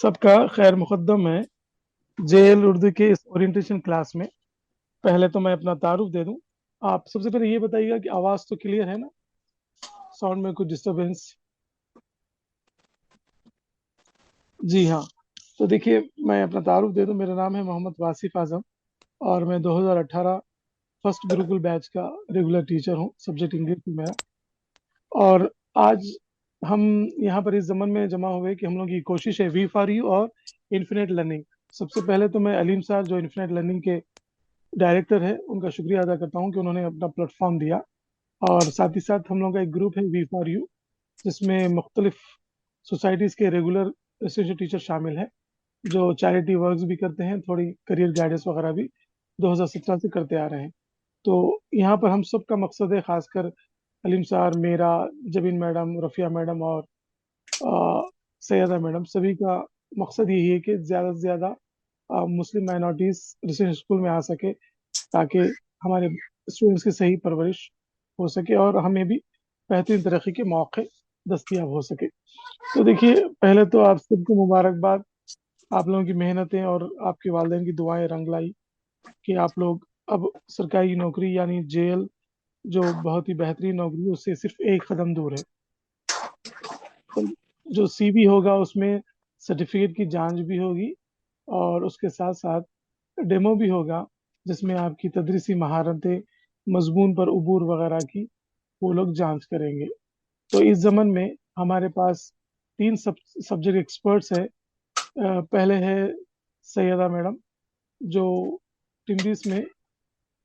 सबका खैर मुकद्दम है जेएल उर्दू के इस ओरिएंटेशन क्लास में। पहले तो मैं अपना तारुफ दे दूं। आप सबसे पहले ये बताइएगा कि आवाज़ तो क्लियर है ना, साउंड में कुछ डिस्टरबेंस? जी हाँ। तो देखिए, मैं अपना तारुफ दे दूं। मेरा नाम है मोहम्मद वासिफ आजम और मैं 2018 फर्स्ट गुरुकुल बैच का रेगुलर टीचर हूँ। सब्जेक्ट इंग्लिश में मेरा। और आज हम यहाँ पर इस ज़मन में जमा हुए कि हम लोग की कोशिश है वी फॉर यू और इन्फिनेट लर्निंग। सबसे पहले तो मैं अलीम साहब जो इन्फिनेट लर्निंग के डायरेक्टर है उनका शुक्रिया अदा करता हूँ कि उन्होंने अपना प्लेटफॉर्म दिया। और साथ ही साथ हम लोग का एक ग्रुप है वी फॉर यू, जिसमें मुख्तलिफ सोसाइटीज़ के रेगुलर रेसिडेंशियल टीचर शामिल हैं, जो चैरिटी वर्क्स भी करते हैं, थोड़ी करियर गाइडेंस वगैरह भी 2017 से करते आ रहे हैं। तो यहाँ पर हम सब का मकसद है, खासकर अलीम सर, मेरा, जबीन मैडम, रफ़िया मैडम और सैयदा मैडम, सभी का मकसद यही है कि ज़्यादा से ज़्यादा मुस्लिम माइनॉरिटीज़ रेसिडेंशियल स्कूल में आ सके, ताकि हमारे स्टूडेंट्स की सही परवरिश हो सके और हमें भी बेहतरीन तरक्की के मौके दस्तयाब हो सके। तो देखिए, पहले तो आप सबको मुबारकबाद। आप लोगों की मेहनतें और आपके वालिदैन की दुआएं रंग लाई कि आप लोग अब सरकारी नौकरी यानी जेएल, जो बहुत ही बेहतरीन नौकरी है, उससे सिर्फ एक कदम दूर है। तो जो सीवी होगा उसमें सर्टिफिकेट की जांच भी होगी और उसके साथ साथ डेमो भी होगा, जिसमें आपकी तदरीसी महारतें, मजमून पर उबूर वगैरह की वो लोग जांच करेंगे। तो इस ज़मन में हमारे पास तीन सब्जेक्ट एक्सपर्ट्स हैं। पहले है सैयदा मैडम, जो टिमरिस में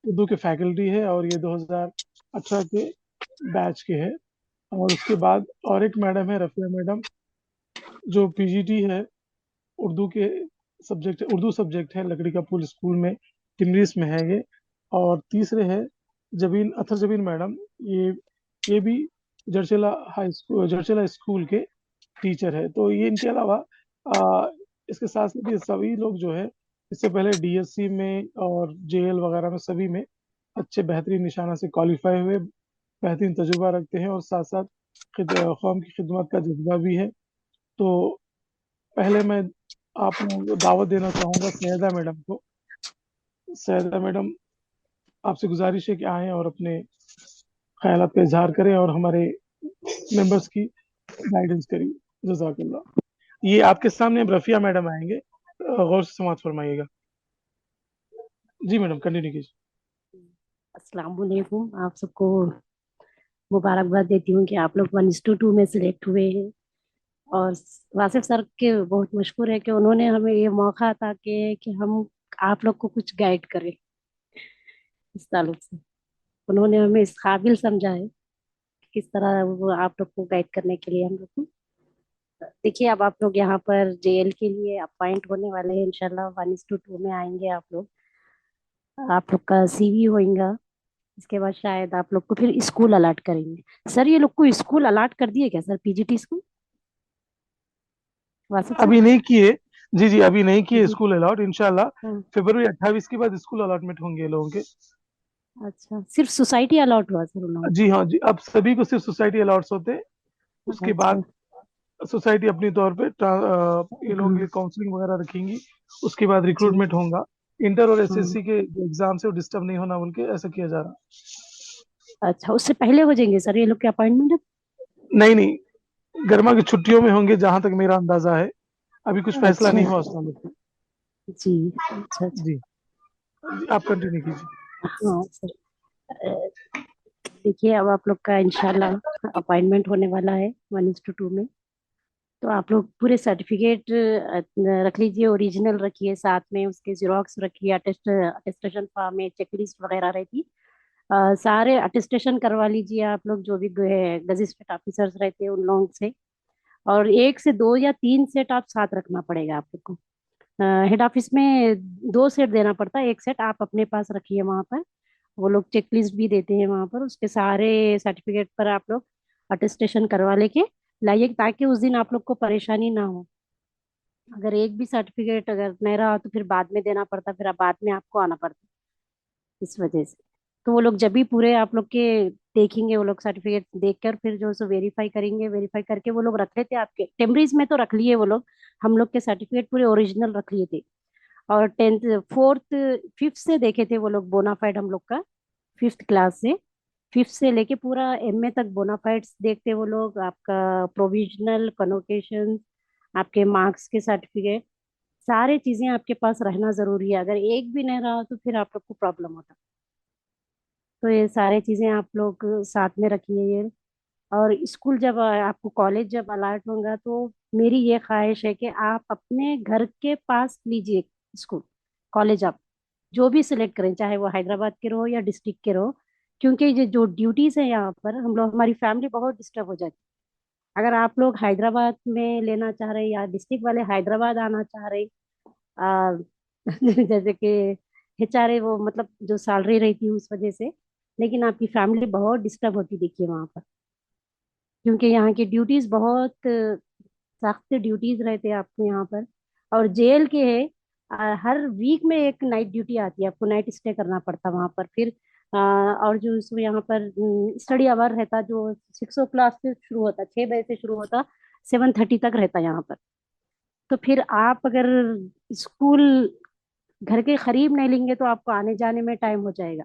उर्दू के फैकल्टी है और ये 2018 के बैच के है। और उसके बाद और एक मैडम है रफ़िया मैडम, जो पीजीटी है, उर्दू के उर्दू सब्जेक्ट है, लकड़ी का पुल स्कूल में टिमरिस में है ये। और तीसरे है जबीन अथर जबीन मैडम, ये भी जड़चला स्कूल के टीचर है। तो ये इनके अलावा आ, इसके साथ साथ ये सभी लोग जो है, इससे पहले डीएससी में और जेएल वगैरह में सभी में अच्छे बेहतरीन निशाना से क्वालिफाई हुए, बेहतरीन तजुर्बा रखते हैं और साथ साथ कौम की खिदमत का जज्बा भी है। तो पहले मैं आप लोगों को दावत देना चाहूँगा सैयदा मैडम को। सैयदा मैडम, आपसे गुजारिश है कि आएँ और अपने ख्यालात का इजहार करें और हमारे मेंबर्स की गाइडेंस करिए। जज़ाकल्लाह। ये आपके सामने अब रफ़िया मैडम आएंगे, गौर से समाअत फरमाइएगा। जी मैडम, कंटिन्यू कीजिए। अस्सलाम वालेकुम। आप सबको मुबारकबाद देती हूँ कि आप लोग 1:2 में सिलेक्ट हुए हैं। और वासिफ सर के बहुत मशहूर है कि उन्होंने हमें ये मौका अता किया है कि हम आप लोग को कुछ गाइड करें। इस ताल्लुक से उन्होंने हमें इस काबिल समझा है कि किस तरह वो आप लोग को गाइड करने के लिए हम लोग को। देखिए, अब आप लोग यहाँ पर जेएल के लिए अपॉइंट होने वाले हैं। इंशाल्लाह 1:2 में आएंगे आप लोग। आप लोग का सीवी होगा। इसके बाद शायद आप लोग को फिर स्कूल अलाट करेंगे। सर, ये लोग को स्कूल अलाट कर दिए क्या sir, PGT school? Wasif sir. अभी नहीं किए। जी जी, अभी नहीं किए जी। School allowed. इंशाल्लाह हाँ। फरवरी 28 के बाद स्कूल अलॉटमेंट होंगे लोगों के। अच्छा, सिर्फ सोसाइटी अलाउट हुआ सर उन लोगों जी हाँ जी, अब सभी को सिर्फ सोसाइटी अलाउट्स होते हैं। को? उसके बाद अच्छा। सोसाइटी अपनी तौर पे ये लोगों के हाँ। लिए काउंसलिंग वगैरह रखेंगी। उसके बाद जी। रिक्रूटमेंट होगा। इंटर और हाँ। एसएससी के एग्जाम से डिस्टर्ब नहीं होना बोल के ऐसा किया जा रहा। अच्छा, उससे पहले हो जाएंगे सर ये लोग के अपॉइंटमेंट? नहीं नहीं, गर्मा की छुट्टियों में होंगे जहां तक मेरा अंदाजा है। अभी कुछ फैसला अच्छा। नहीं हुआ उस मामले में। जी। अच्छा अच्छा। जी जी, आप कंटिन्यू कीजिए। हाँ सर। अ, देखिए, अब आप लोग का इंशाल्लाह अपॉइंटमेंट होने वाला है 1:2 में। तो आप लोग पूरे सर्टिफिकेट रख लीजिए, ओरिजिनल रखिए, साथ में उसके जेरोक्स रखिए, अटेस्टेशन फॉर्म में चेकलिस्ट वगैरह रहती। सारे अटेस्टेशन करवा लीजिए आप लोग, जो भी गजिस्ट्रेट ऑफिसर्स रहते हैं उन लोगों से। और 1 से 2 या 3 सेट आप साथ रखना पड़ेगा आप लोग को। हेड ऑफिस में 2 सेट देना पड़ता है, 1 सेट आप अपने पास रखिए वहाँ पर। वो लोग चेकलिस्ट भी देते हैं वहाँ पर, उसके सारे सर्टिफिकेट पर आप लोग अटेस्टेशन करवा लेके लाइए, ताकि उस दिन आप लोग को परेशानी ना हो। अगर एक भी सर्टिफिकेट अगर नहीं रहा तो फिर बाद में देना पड़ता, फिर अब बाद में आपको आना पड़ता, इस वजह से। तो वो लोग जब भी पूरे आप लोग के देखेंगे, वो लोग सर्टिफिकेट देख कर फिर जो सो वेरीफाई करेंगे, वेरीफाई करके वो लोग रख लेते आपके टेम्बरीज में, तो रख लिए वो लोग। हम लोग के सर्टिफिकेट पूरे ओरिजिनल रख लिए थे। और टेंथ फोर्थ फिफ्थ से देखे थे वो लोग बोनाफाइड हम लोग का, फिफ्थ क्लास से, फिफ्थ से लेके पूरा एमए तक बोनाफाइड्स देखते वो लोग, आपका प्रोविजनल कन्वोकेशन, आपके मार्क्स के सर्टिफिकेट, सारे चीजें आपके पास रहना जरूरी है। अगर एक भी नहीं रहा तो फिर आप लोग को प्रॉब्लम होता। तो ये सारे चीजें आप लोग साथ में रखिए ये। और स्कूल जब आपको कॉलेज जब अलॉट होगा तो मेरी ये ख्वाहिश है कि आप अपने घर के पास लीजिए स्कूल कॉलेज। आप जो भी सिलेक्ट करें, चाहे वो हैदराबाद के रहो या डिस्ट्रिक्ट के रहो, क्योंकि ये जो ड्यूटीज है यहाँ पर हम लोग, हमारी फैमिली बहुत डिस्टर्ब हो जाती है। अगर आप लोग हैदराबाद में लेना चाह रहे हैं या डिस्ट्रिक्ट वाले हैदराबाद आना चाह रहे हैं, आ, जैसे कि HRA वो मतलब जो सैलरी रहती है उस वजह से, लेकिन आपकी फैमिली बहुत डिस्टर्ब होती देखिए वहां पर, क्योंकि यहाँ की ड्यूटीज बहुत सख्त ड्यूटीज रहते हैं आपको यहाँ पर। और जेल के है, हर वीक में एक नाइट ड्यूटी आती है, आपको नाइट स्टे करना पड़ता है वहाँ पर। फिर और जो यहाँ पर स्टडी आवर रहता जो 6 o'clock से शुरू होता, 6 बजे से शुरू होता, 7:30 तक रहता यहाँ पर। तो फिर आप अगर स्कूल घर के करीब नहीं लेंगे तो आपको आने जाने में टाइम हो जाएगा।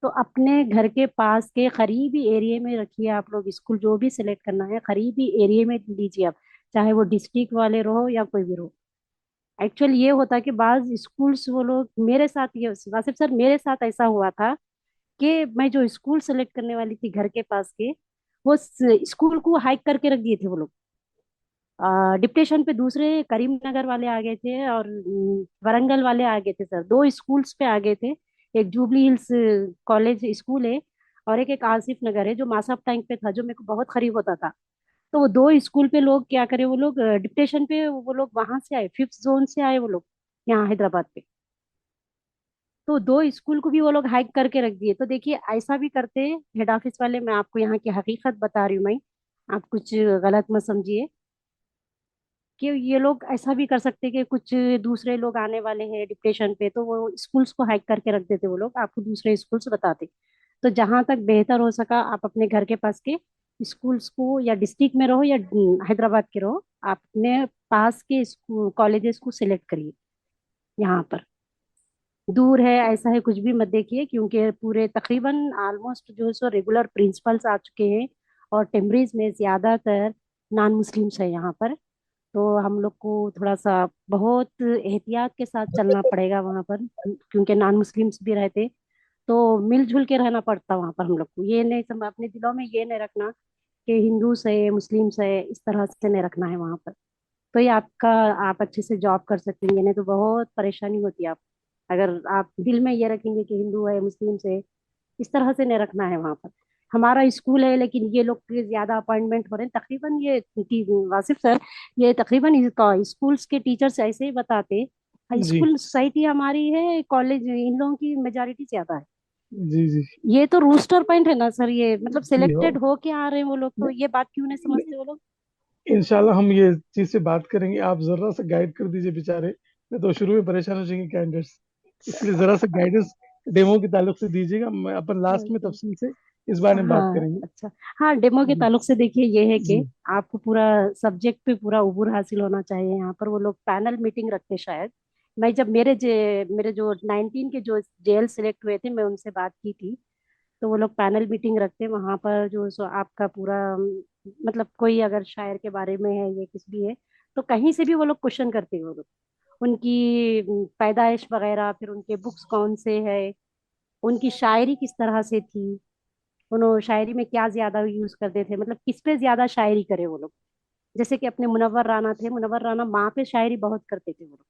तो अपने घर के पास के करीबी एरिया में रखिए आप लोग स्कूल, जो भी सिलेक्ट करना है करीबी एरिया में लीजिए आप, चाहे वो डिस्ट्रिक्ट वाले रहो या कोई भी रहो। एक्चुअल ये होता है कि बाज स्कूल्स वो लोग, मेरे साथ ये वासिफ सर, मेरे साथ ऐसा हुआ था कि मैं जो स्कूल सेलेक्ट करने वाली थी घर के पास के, वो स्कूल को हाइक करके रख दिए थे वो लोग। डिप्टेशन पे दूसरे करीमनगर वाले आ गए थे और वरंगल वाले आ गए थे सर, दो स्कूल्स पे आ गए थे। एक जुबली हिल्स कॉलेज स्कूल है, और एक एक आसिफ नगर है जो मासाब टैंक पे था, जो मेरे को बहुत करीब होता था। तो वो दो स्कूल पे लोग क्या करे, वो लोग डिप्टेशन पे वो लोग वहां से आए, फिफ्थ जोन से आए वो लोग यहाँ हैदराबाद पे। तो दो स्कूल को भी वो लोग हाइक करके रख दिए। तो देखिए ऐसा भी करते हैं हेड ऑफिस वाले, मैं आपको यहाँ की हकीकत बता रही हूँ मैं, आप कुछ गलत मत समझिए। कि ये लोग ऐसा भी कर सकते कि कुछ दूसरे लोग आने वाले हैं डिप्टेशन पे, तो वो स्कूल्स को हाइक करके रख देते वो लोग, आपको दूसरे स्कूल्स बताते। तो जहां तक बेहतर हो सका आप अपने घर के पास के स्कूल्स को, या डिस्ट्रिक्ट में रहो या हैदराबाद के रहो, आप अपने पास के स्कूल कॉलेजेस को सिलेक्ट करिए यहाँ पर। दूर है ऐसा है कुछ भी मत देखिए, क्योंकि पूरे तकरीबन ऑलमोस्ट जो है सो रेगुलर प्रिंसिपल्स आ चुके हैं, और टेम्बरीज में ज्यादातर नॉन मुस्लिम्स है यहाँ पर। तो हम लोग को थोड़ा सा बहुत एहतियात के साथ चलना पड़ेगा वहां पर, क्योंकि नॉन मुस्लिम्स भी रहते। तो मिलजुल के रहना पड़ता वहां पर हम लोग को। ये नहीं सब अपने दिलों में ये नहीं रखना कि हिंदूस है मुस्लिम्स है, इस तरह से नहीं रखना है वहां पर। तो ये आपका, आप अच्छे से जॉब कर सकेंगे, नहीं तो बहुत परेशानी होती है आप, अगर आप दिल में ये रखेंगे कि हिंदू है मुस्लिम्स है, इस तरह से नहीं रखना है वहां पर। हमारा स्कूल है लेकिन ये लोग के ज्यादा अपॉइंटमेंट हो रहे हैं तकरीबन, ये वासिफ सर, ये तकरीबन स्कूल्स के टीचर्स ऐसे ही बताते, जी स्कूल सोसाइटी हमारी है, कॉलेज इन लोगों की मेजोरिटी ज्यादा है। जी जी ये तो रूस्टर पॉइंट है ना सर, ये मतलब जी हो। सिलेक्टेड हो के आ रहे हैं वो लोग, तो ये बात क्यों नहीं समझते वो लोग। इंशाल्लाह हम ये चीज से बात करेंगे, आप जरा सा गाइड कर दीजिए बेचारे, मैं तो शुरू में परेशान हो जाएंगे कैंडिडेट्स, इसलिए जरा सा गाइडेंस डेमो के ताल्लुक से दीजिएगा, मैं अपन लास्ट में ओके। तफसील से इस बारे में बात हाँ करेंगे। अच्छा। हाँ डेमो के जी ताल्लुक से देखिए ये है कि जी आपको पूरा सब्जेक्ट पे पूरा उबूर हासिल होना चाहिए। यहाँ पर वो लोग पैनल मीटिंग रखते शायद। मैं जब मेरे जो 19 के जो जेल सिलेक्ट हुए थे, मैं उनसे बात की थी। तो वो लोग पैनल मीटिंग रखते हैं वहां पर, जो सो आपका पूरा मतलब कोई अगर शायर के बारे में है या किस भी है, तो कहीं से भी वो लोग क्वेश्चन करते हैं वो लोग, उनकी पैदाइश वगैरह, फिर उनके बुक्स कौन से है, उनकी शायरी किस तरह से थी, उन्होंने शायरी में क्या ज्यादा यूज करते थे, मतलब किस पे ज्यादा शायरी करे वो लोग। जैसे कि अपने मुनव्वर राना थे, मुनव्वर राना माँ पे शायरी बहुत करते थे वो लोग।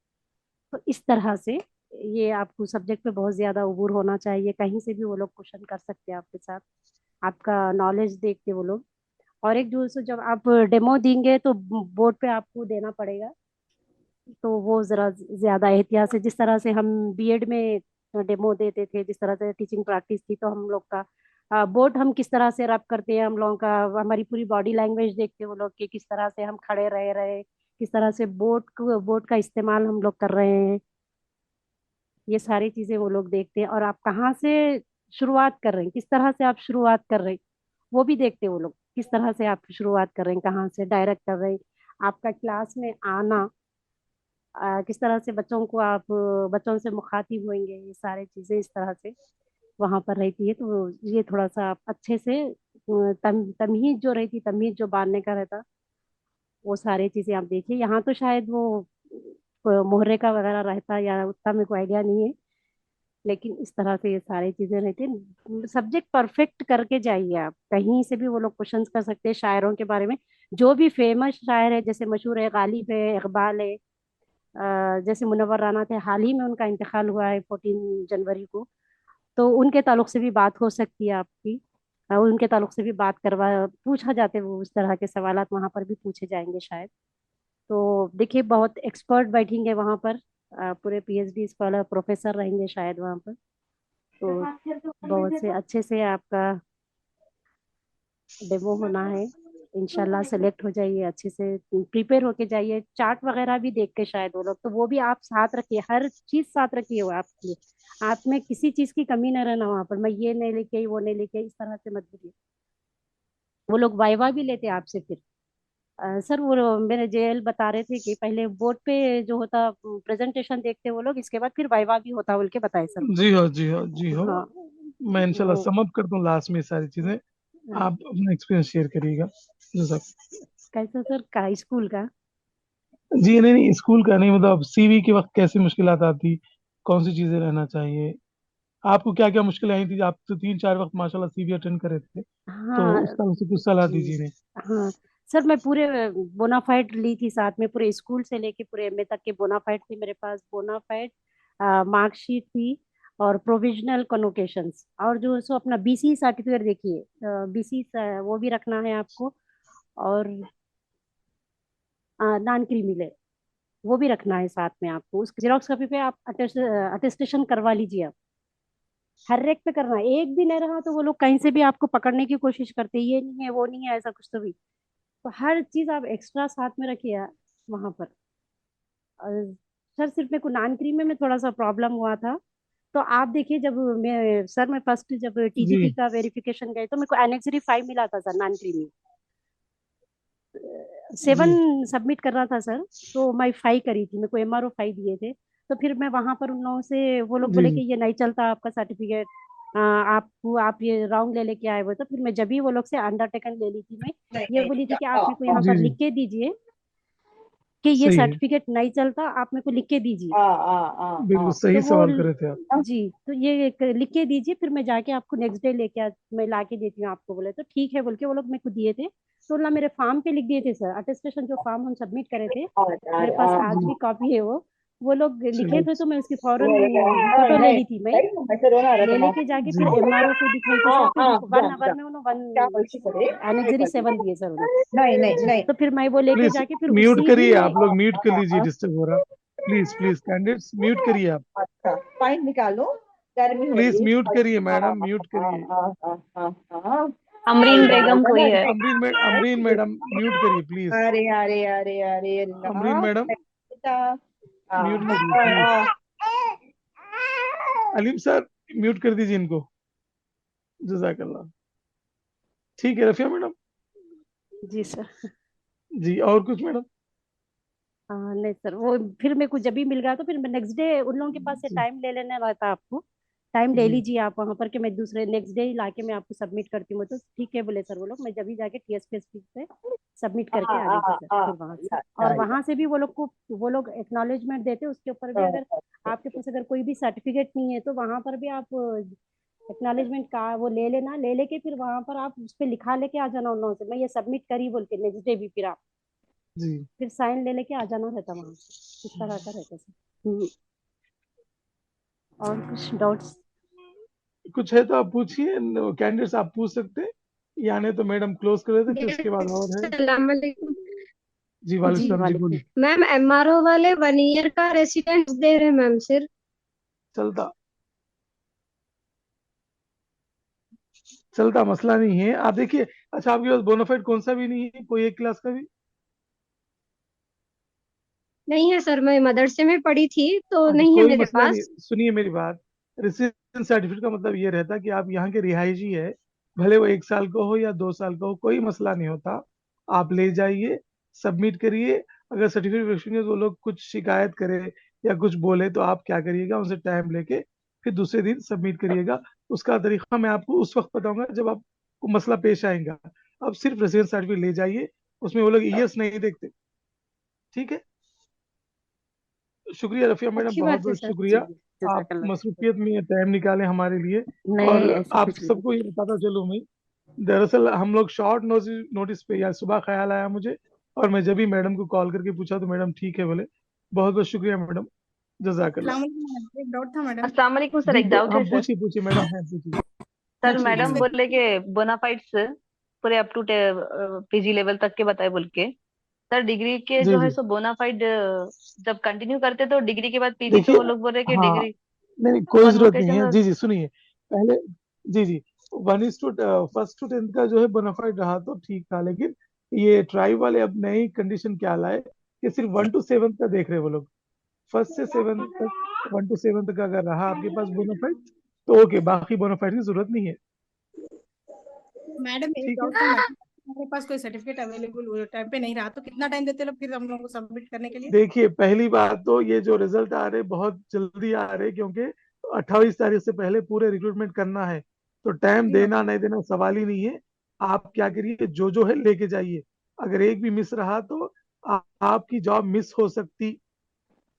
तो इस तरह से ये आपको सब्जेक्ट पे बहुत ज्यादा उबूर होना चाहिए, कहीं से भी वो लोग क्वेश्चन कर सकते हैं आपके साथ, आपका नॉलेज देख के वो लोग। और एक जो सो जब आप डेमो देंगे तो बोर्ड पे आपको देना पड़ेगा, तो वो जरा ज्यादा एहतियात से, जिस तरह से हम बीएड में डेमो देते थे, जिस तरह से टीचिंग प्रैक्टिस थी, तो हम लोग का बोर्ड हम किस तरह से रब करते हैं, हम लोगों का हमारी पूरी बॉडी लैंग्वेज देखते वो लोग कि किस तरह से हम खड़े रहे किस तरह से बोर्ड का इस्तेमाल हम लोग कर रहे हैं। ये सारी चीजें वो लोग देखते हैं, और आप कहाँ से शुरुआत कर रहे हैं, किस तरह से आप शुरुआत कर रहे हैं, वो भी देखते हैं वो लोग, किस तरह से आप शुरुआत कर रहे हैं, कहाँ से डायरेक्ट कर रहे हैं, आपका क्लास में आना, किस तरह से बच्चों को आप बच्चों से मुखातिब होंगे, ये सारी चीजें इस तरह से वहां पर रहती है। तो ये थोड़ा सा आप अच्छे से तमीज जो रहती, तमीज जो बांधने का रहता, वो सारी चीजें आप देखिए। यहाँ तो शायद वो मोहर्रे का वगैरह रहता, या उतना मेरे को आइडिया नहीं है, लेकिन इस तरह से ये सारी चीजें रहती हैं। सब्जेक्ट परफेक्ट करके जाइए आप, कहीं से भी वो लोग क्वेश्चंस कर सकते हैं शायरों के बारे में, जो भी फेमस शायर है, जैसे मशहूर है, गालिब है, इकबाल है, जैसे मुनव्वर राना थे, हाल ही में उनका इंतकाल हुआ है 14 जनवरी को, तो उनके ताल्लुक से भी बात हो सकती है आपकी, उनके ताल्लुक से भी बात करवा पूछा जाते, वो उस तरह के सवालात वहां पर भी पूछे जाएंगे शायद। तो देखिए बहुत एक्सपर्ट बैठेंगे वहां पर, पूरे पीएचडी स्कॉलर प्रोफेसर रहेंगे शायद वहां पर, तो बहुत से अच्छे से आपका डेमो होना है। इंशाल्लाह सेलेक्ट हो जाइए, अच्छे से प्रिपेयर होके जाइए, चार्ट वगैरह भी देख के शायद वो लोग, तो वो भी आप साथ रखिए, हर चीज साथ रखिए वो आपके लिए, आप में किसी चीज की कमी न रहना वहां पर, मैं ये नहीं लेके आई, वो नहीं लेके आई, इस तरह से मत बोलिए। वो लोग वाइवा भी लेते हैं आपसे फिर। सर वो मेरे जेएल बता रहे थे कि पहले बोर्ड पे जो होता प्रेजेंटेशन देखते वो लोग, इसके बाद फिर वाइवा भी होता बोल के बताए सर वो जी हाँ, जी हाँ, जी लोग। हाँ। हाँ मैं इंशाल्लाह वो समअप कर दूं लास्ट में ये सारी चीजें, हाँ। आप अपना एक्सपीरियंस शेयर करिएगा। जैसा कैसा सर का स्कूल का? जी, नहीं नहीं, स्कूल का नहीं, मतलब सीवी के वक्त कैसी मुश्किलात आती, कौन सी चीजें रहना चाहिए, आपको क्या क्या मुश्किलें आई थी, आप तो 3-4 वक्त माशाल्लाह सीवी अटेंड कर रहे थे, तो उस हाँ तरह से कुछ सलाह दीजिए इन्हें। हाँ सर, मैं पूरे बोनाफाइड ली थी साथ में, पूरे स्कूल से लेके पूरे एमए तक के बोनाफाइड थी मेरे पास, बोनाफाइड मार्कशीट थी, और प्रोविजनल कन्वोकेशंस, और जो सो अपना बीसी सर्टिफिकेट देखिए, बीसी वो भी रखना है आपको, और नॉन क्रीमी वो भी रखना है साथ में आपको, उस जेरोक्स कॉपी पे आप अटेस्टेशन करवा लीजिए आप, हर एक पे करना है, एक भी नहीं रहा तो वो लोग कहीं से भी आपको पकड़ने की कोशिश करते हैं, ये नहीं है वो नहीं है ऐसा कुछ, तो भी तो हर चीज आप एक्स्ट्रा साथ में रखिए वहां पर। और सर सिर्फ मेरे को नॉन क्रीमी में थोड़ा सा प्रॉब्लम हुआ था, तो आप देखिए जब मैं फर्स्ट जब टीजीटी जी का वेरिफिकेशन गए तो मेरे को एनेक्सरी 5 मिला था सर, नॉन क्रीमी, जी 7 सबमिट करना था सर, तो मैं 5 करी थी, मेरे को एमआरओ 5 दिए थे। तो फिर मैं वहां पर उन लोगों से, वो लोग जी बोले कि जी ये नहीं चलता आपका सर्टिफिकेट, आप ये रॉन्ग ले लेके आए हुए, तो फिर मैं जब भी वो लोग से अंडरटेकन ले ली थी, मैं ये बोली थी कि आप मेरे को यहाँ जी पर जी, लिख के दीजिए कि ये सही है, सर्टिफिकेट नहीं चलता, आप मेरे को लिख के दीजिए। बिल्कुल तो सही वो सवाल करे थे आप। जी, तो ये लिख के दीजिए, फिर मैं जाके आपको नेक्स्ट डे मैं ला के देती हूँ आपको, बोले तो ठीक है बोल के वो लोग मेरे को दिए थे। तो ना मेरे फॉर्म पे लिख दिए थे सर, अटेस्टेशन जो फॉर्म हम सबमिट करे थे, मेरे पास आज जी, भी कॉपी है वो लोग लिखे चलिए, थे, तो मैं उसकी फौरन फोटो ले ली थी मैं, ले लेके जाके जी फिर एमआरओ को दिखाई थी सर, फिर 1 आवर में उन्होंने 1 एनेक्सरी 7 दिए सर उन्होंने। तो फिर मैं वो लेके प्लीज जाके फिर म्यूट उसी करिए, दिन मैं, आप लोग म्यूट कर लीजिए, डिस्टर्ब हो रहा, प्लीज प्लीज कैंडिडेट्स म्यूट करिए आप, प्लीज म्यूट करिए मैडम, म्यूट करिए। अमरीन बेगम कोई है? अमरीन मैडम म्यूट करिए प्लीज, अमरीन मैडम म्यूट करिए प्लीज, अलीम सर म्यूट कर दीजिए इनको, जजाकल्ला। ठीक है रफिया मैडम। जी सर। जी और कुछ मैडम? नहीं सर, वो फिर मेरे को जब भी मिल गया तो फिर मैं नेक्स्ट डे उन लोगों के पास से जी टाइम ले लेना रहता आपको, टाइम ले जी लीजिए आप वहां पर, कि मैं दूसरे नेक्स्ट डे ही लाके मैं आपको सबमिट करती हूँ, तो ठीक है बोले सर वो लोग, मैं जब भी जाके टीएसपीएसपी से सबमिट करके आ गई थी सर, फिर वहां से, और वहां से भी वो लोग एक्नॉलेजमेंट देते, उसके ऊपर भी अगर आपके पास अगर कोई भी सर्टिफिकेट नहीं है तो वहां पर भी आप एक्नॉलेजमेंट का वो ले लेना, ले लेके फिर वहां पर आप उस पर लिखा लेके आ जाना उन लोगों से, मैं ये सबमिट करी बोल के, नेक्स्ट डे भी फिर आप जी, फिर साइन ले लेके आ जाना रहता वहां से, इस तरह का रहता सर। और कुछ डाउट्स? कुछ है तो आप पूछिए, कैंडिडेट्स आप पूछ सकते हैं, या नहीं तो मैडम क्लोज कर देते, फिर उसके बाद और है। सलाम अलैकुम। जी वालेकुम जी सलाम, जी वालेकुम। बोलिए। मैम एमआरओ वाले 1 ईयर का रेसिडेंस दे रहे हैं मैम सिर्फ। चलता चलता, मसला नहीं है, आप देखिए। अच्छा, आपके पास बोनाफाइड कौन सा भी नहीं है, कोई एक क्लास का भी? नहीं है सर, मैं मदरसे में पढ़ी थी तो अच्छा, नहीं है कोई मेरे मसला नहीं, पास। सुनिए मेरी बात। रेसिडेंस सर्टिफिकेट का मतलब ये रहता कि आप यहाँ के रिहायशी है, भले वो 1 साल का हो या 2 साल का हो, कोई मसला नहीं होता। आप ले जाइए, सबमिट करिए। अगर सर्टिफिकेट में वो लोग कुछ शिकायत करे या कुछ बोले तो आप क्या करिएगा, उनसे टाइम लेके फिर दूसरे दिन सबमिट करिएगा। उसका तरीका मैं आपको उस वक्त बताऊंगा जब आपको मसला पेश आएगा। अब सिर्फ रेसिडेंस सर्टिफिकेट ले जाइए, उसमें वो लोग ईयर्स नहीं देखते। ठीक है, शुक्रिया रफिया मैडम, अच्छी बहुत बात है बहुत सर। जी शुक्रिया। जी, आप जज़ाकल्लाह। मसरूफियत में टाइम निकाले हमारे लिए। नहीं, और ऐसा आप कुछ नहीं। सबको ये बताता चलूँ मैं, दरअसल हम लोग शॉर्ट नोटिस पे, या सुबह ख्याल आया मुझे और मैं जब भी मैडम को कॉल करके पूछा तो मैडम ठीक है बोले। बहुत बहुत शुक्रिया मैडम, जजाकल्ला। अस्सलाम वालेकुम मैडम, एक डाउट था मैडम। अस्सलाम वालेकुम सर, जी एक डाउट है हम सर। पूछिए पूछिए मैडम, है पूछिए। सर पूछिए मैडम जी। बोले कि बोनाफाइड्स पूरे अप टू पीजी लेवल तक के बताए बोल के। सर डिग्री के जी जो है जी सो बोनाफाइड जब कंटिन्यू करते तो डिग्री के बाद पीजी, तो देखिए, वो लोग बोल रहे कि हाँ, डिग्री नहीं नहीं कोई जरूरत नहीं कन्वोकेशन है। और जी जी सुनिए पहले। जी जी, 1 फर्स्ट टू 10th का जो है बोनाफाइड रहा तो ठीक था, लेकिन ये ट्राइब वाले अब नई कंडीशन क्या लाए कि सिर्फ 1 to 7 का देख रहे हैं वो लोग। फर्स्ट से 7 तक, 1 to 7 तक अगर रहा आपके पास बोनाफाइड तो ओके, बाकी बोनाफाइड की जरूरत नहीं है। मैडम एक ठीक है, डाउट था मैडम, हमारे पास कोई सर्टिफिकेट अवेलेबल टाइम पे नहीं रहा तो कितना टाइम देते लोग फिर हम लोगों को सबमिट करने के लिए? देखिए पहली बात तो ये जो रिजल्ट आ रहे बहुत जल्दी आ रहे, क्योंकि 28 तारीख से पहले पूरे रिक्रूटमेंट करना है। तो टाइम जी देना नहीं देना सवाल ही नहीं है। आप क्या करिए, जो है लेके जाइए। अगर एक भी मिस रहा तो आपकी जॉब मिस हो सकती।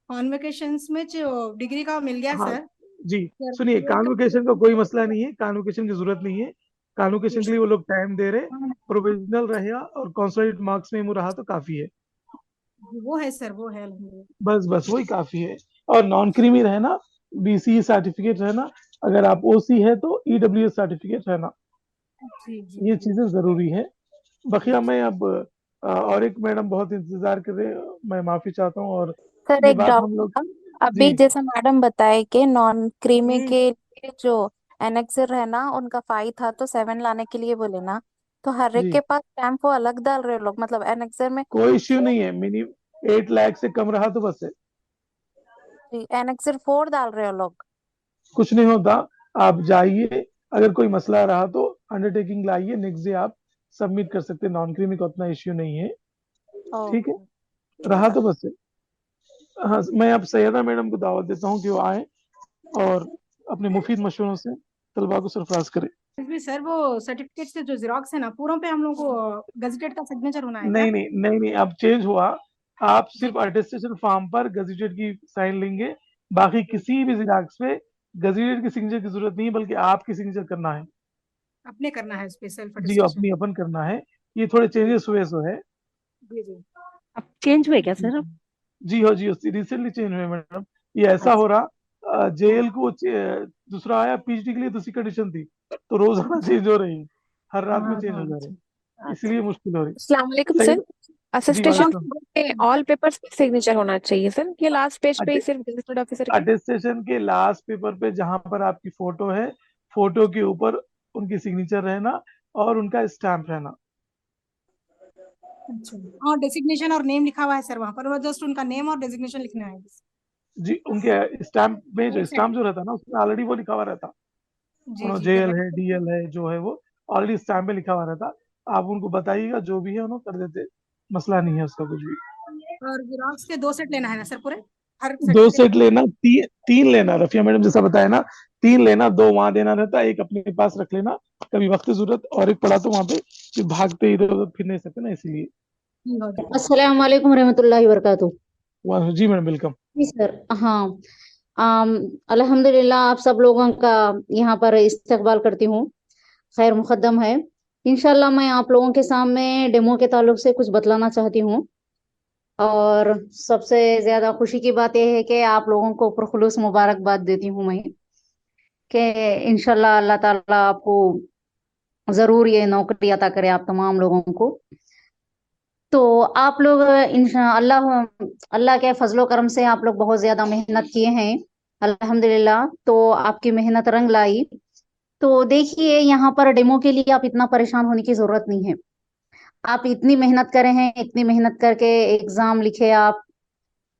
कॉन्वोकेशंस में जो डिग्री का मिल गया हाँ सर। जी, सर सुनिए बोर्ड कॉन्वोकेशन का कोई मसला नहीं है, कॉन्वोकेशन की जरूरत नहीं है। कॉन्वोकेशन के लिए वो लोग टाइम दे रहे, प्रोविजनल रहेगा और कॉन्सुलेट मार्क्स में वो रहा तो काफी है। वो है सर, वो है अल्हम्दुलिल्लाह। बस बस वही काफी है। और नॉन क्रीमी रहना, बीसी सर्टिफिकेट रहना, अगर आप ओसी है तो ईडब्ल्यूएस सर्टिफिकेट रहना, जी जी ये जी चीजें जरूरी है। बखिया जी। मैं अब और एक मैडम बहुत इंतजार कर रहे हैं, मैं माफी चाहता हूँ। और सर ये एक बात डाउट हम लोग, था। जी अभी जैसा मैडम बताए कि नॉन क्रीमी हम्म। के लिए जो एनेक्सर है ना, उनका 5 था तो 7 लाने के लिए बोले ना, तो हर एक जी के पास स्टैम्प वो अलग डाल रहे हो लोग, मतलब एनेक्सर में कोई इश्यू नहीं है, मिनी 8 लाख से कम रहा तो बस है, एनेक्सर 4 डाल रहे हो लोग। कुछ नहीं होता। आप जाइए, अगर कोई मसला रहा तो अंडरटेकिंग लाइए, नेक्स्ट डे आप सबमिट कर सकते हैं। नॉन क्रीमी का उतना इश्यू नहीं है। ठीक है, ओके। रहा तो बस है। हाँ, मैं अब सैयदा मैडम को दावत देता हूँ कि वो आए और अपने मुफीद मशवरों से तलबा को सरफराज करें। इसमें सर वो सर्टिफिकेट से जो जेरोक्स है ना, पूरों पे हम लोग को गजटेड का सिग्नेचर होना है क्या? नहीं नहीं नहीं नहीं, अब चेंज हुआ। आप जी सिर्फ अटेस्टेशन फॉर्म पर गजेटेड की साइन लेंगे, बाकी किसी भी जिराक्स पे गजेटेड की सिग्नेचर की जरूरत नहीं है, बल्कि आपकी सिग्नेचर करना है। अपने करना है स्पेशल जी अटेस्टेशन। अपनी अपन करना है। ये थोड़े जी चेंजेस हुए सो है। जी जी। अब चेंज हुए क्या सर अब? जी हो रिसेंटली चेंज हुए मैडम। ये ऐसा हो अच्छा रहा, जेएल को दूसरा आया, पीएचडी के लिए दूसरी कंडीशन थी, तो रोजाना चेंज हो रही है, हर रात में चेंज हो जा रहे अच्छा हैं, अच्छा। इसलिए मुश्किल हो रही। अस्सलाम वालेकुम सही। सर। जी असिस्टेशन वालेकुम। पे ऑल पेपर्स पे सिग्नेचर होना चाहिए सर, ये लास्ट पेज पे ही अटे- सिर्फ गजेटेड ऑफिसर के? अटेस्टेशन के लास्ट पेपर पे जहां पर आपकी फोटो है, फोटो के ऊपर उनकी सिग्नेचर रहना और उनका स्टैंप रहना। अच्छा। और डेजिग्नेशन और नेम लिखा हुआ है सर वहाँ पर, वो जस्ट उनका नेम और डेजिग्नेशन लिखना है बस। जी उनके स्टैंप में, जो राइट साइड। स्टैंप जो रहता है ना उसमें ऑलरेडी वो लिखा हुआ रहता। जी उन्होंने जी जेएल राइट। है, डीएल है, जो है वो ऑलरेडी स्टैम्प में लिखा हुआ रहता। आप उनको बताइएगा जो भी है उन्होंने कर देते, मसला नहीं है उसका कुछ भी। और जेरोक्स के 2 सेट लेना है ना सर पूरे, हर 2 सेट सर्टिफिकेट? लेना, तीन लेना, रफिया मैडम जैसा बताया ना, 3 लेना, 2 वहां देना रहता, एक अपने पास रख लेना, कभी वक्त जरूरत और एक पड़ा तो वहां पे फिर भागते इधर उधर फिर नहीं सकते ना, इसलिए। जी हो जाएगा। अस्सलाम वालेकुम रहमतुल्लाहि वबरकातुहू। जी मैडम वेलकम। जी सर। हाँ। अल्हम्दुलिल्लाह आप सब लोगों का यहाँ पर इस्तकबाल करती हूँ, खैर मुकद्दम है। इंशाल्लाह मैं आप लोगों के सामने डेमो के ताल्लुक से कुछ बतलाना चाहती हूँ। और सबसे ज्यादा खुशी की बात यह है कि आप लोगों को पुरखुलूस मुबारकबाद देती हूँ मैं, कि इंशाल्लाह अल्लाह ताला आपको जरूर ये नौकरी अता करे आप तमाम लोगों को। तो आप लोग अल्लाह अल्लाह के फजलो करम से आप लोग बहुत ज्यादा मेहनत किए हैं अल्हम्दुलिल्लाह, तो आपकी मेहनत रंग लाई। तो देखिए यहाँ पर डेमो के लिए आप इतना परेशान होने की जरूरत नहीं है। आप इतनी मेहनत करे हैं, इतनी मेहनत करके एग्जाम लिखे आप,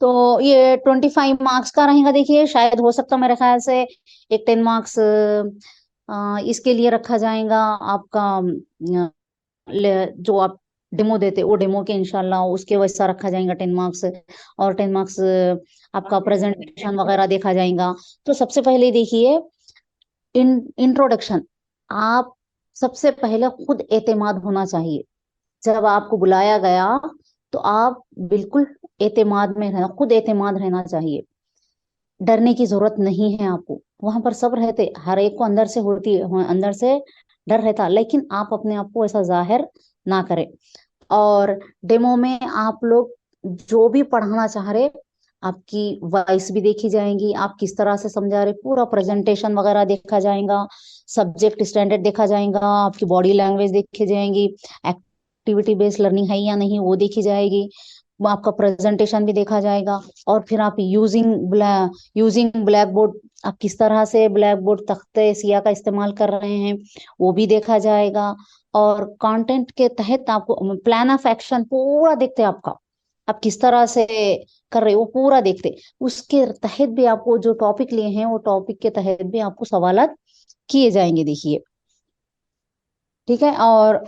तो ये 25 मार्क्स का रहेगा। देखिए शायद हो सकता मेरे ख्याल से एक 10 मार्क्स इसके लिए रखा जाएगा आपका, जो आप डेमो देते वो डेमो के इंशाल्लाह उसके वैसा रखा जाएगा 10 मार्क्स। और 10 मार्क्स आपका प्रेजेंटेशन वगैरह देखा जाएगा। तो सबसे पहले देखिए इंट्रोडक्शन, आप सबसे पहले खुद एतमाद होना चाहिए। जब आपको बुलाया गया तो आप बिल्कुल एतमाद में रहना, खुद एतमाद रहना चाहिए। डरने की जरूरत नहीं है आपको, वहां पर सब रहते, हर एक को अंदर से होती है, अंदर से डर रहता, लेकिन आप अपने आप को ऐसा जाहिर ना करें। और डेमो में आप लोग जो भी पढ़ाना चाह रहे, आपकी वॉइस भी देखी जाएंगी, आप किस तरह से समझा रहे, पूरा प्रेजेंटेशन वगैरह देखा जाएगा, सब्जेक्ट स्टैंडर्ड देखा जाएगा, आपकी बॉडी लैंग्वेज देखी जाएंगी, एक्टिविटी बेस्ड लर्निंग है या नहीं वो देखी जाएगी, आपका प्रेजेंटेशन भी देखा जाएगा। और फिर आप यूजिंग ब्लैक बोर्ड, आप किस तरह से ब्लैक बोर्ड तख्ते सिया का इस्तेमाल कर रहे हैं वो भी देखा जाएगा। और कंटेंट के तहत आपको प्लान ऑफ एक्शन पूरा देखते हैं आपका, आप किस तरह से कर रहे हो वो पूरा देखते। उसके तहत भी आपको जो टॉपिक लिए हैं वो टॉपिक के तहत भी आपको सवालात किए जाएंगे। देखिए ठीक है। और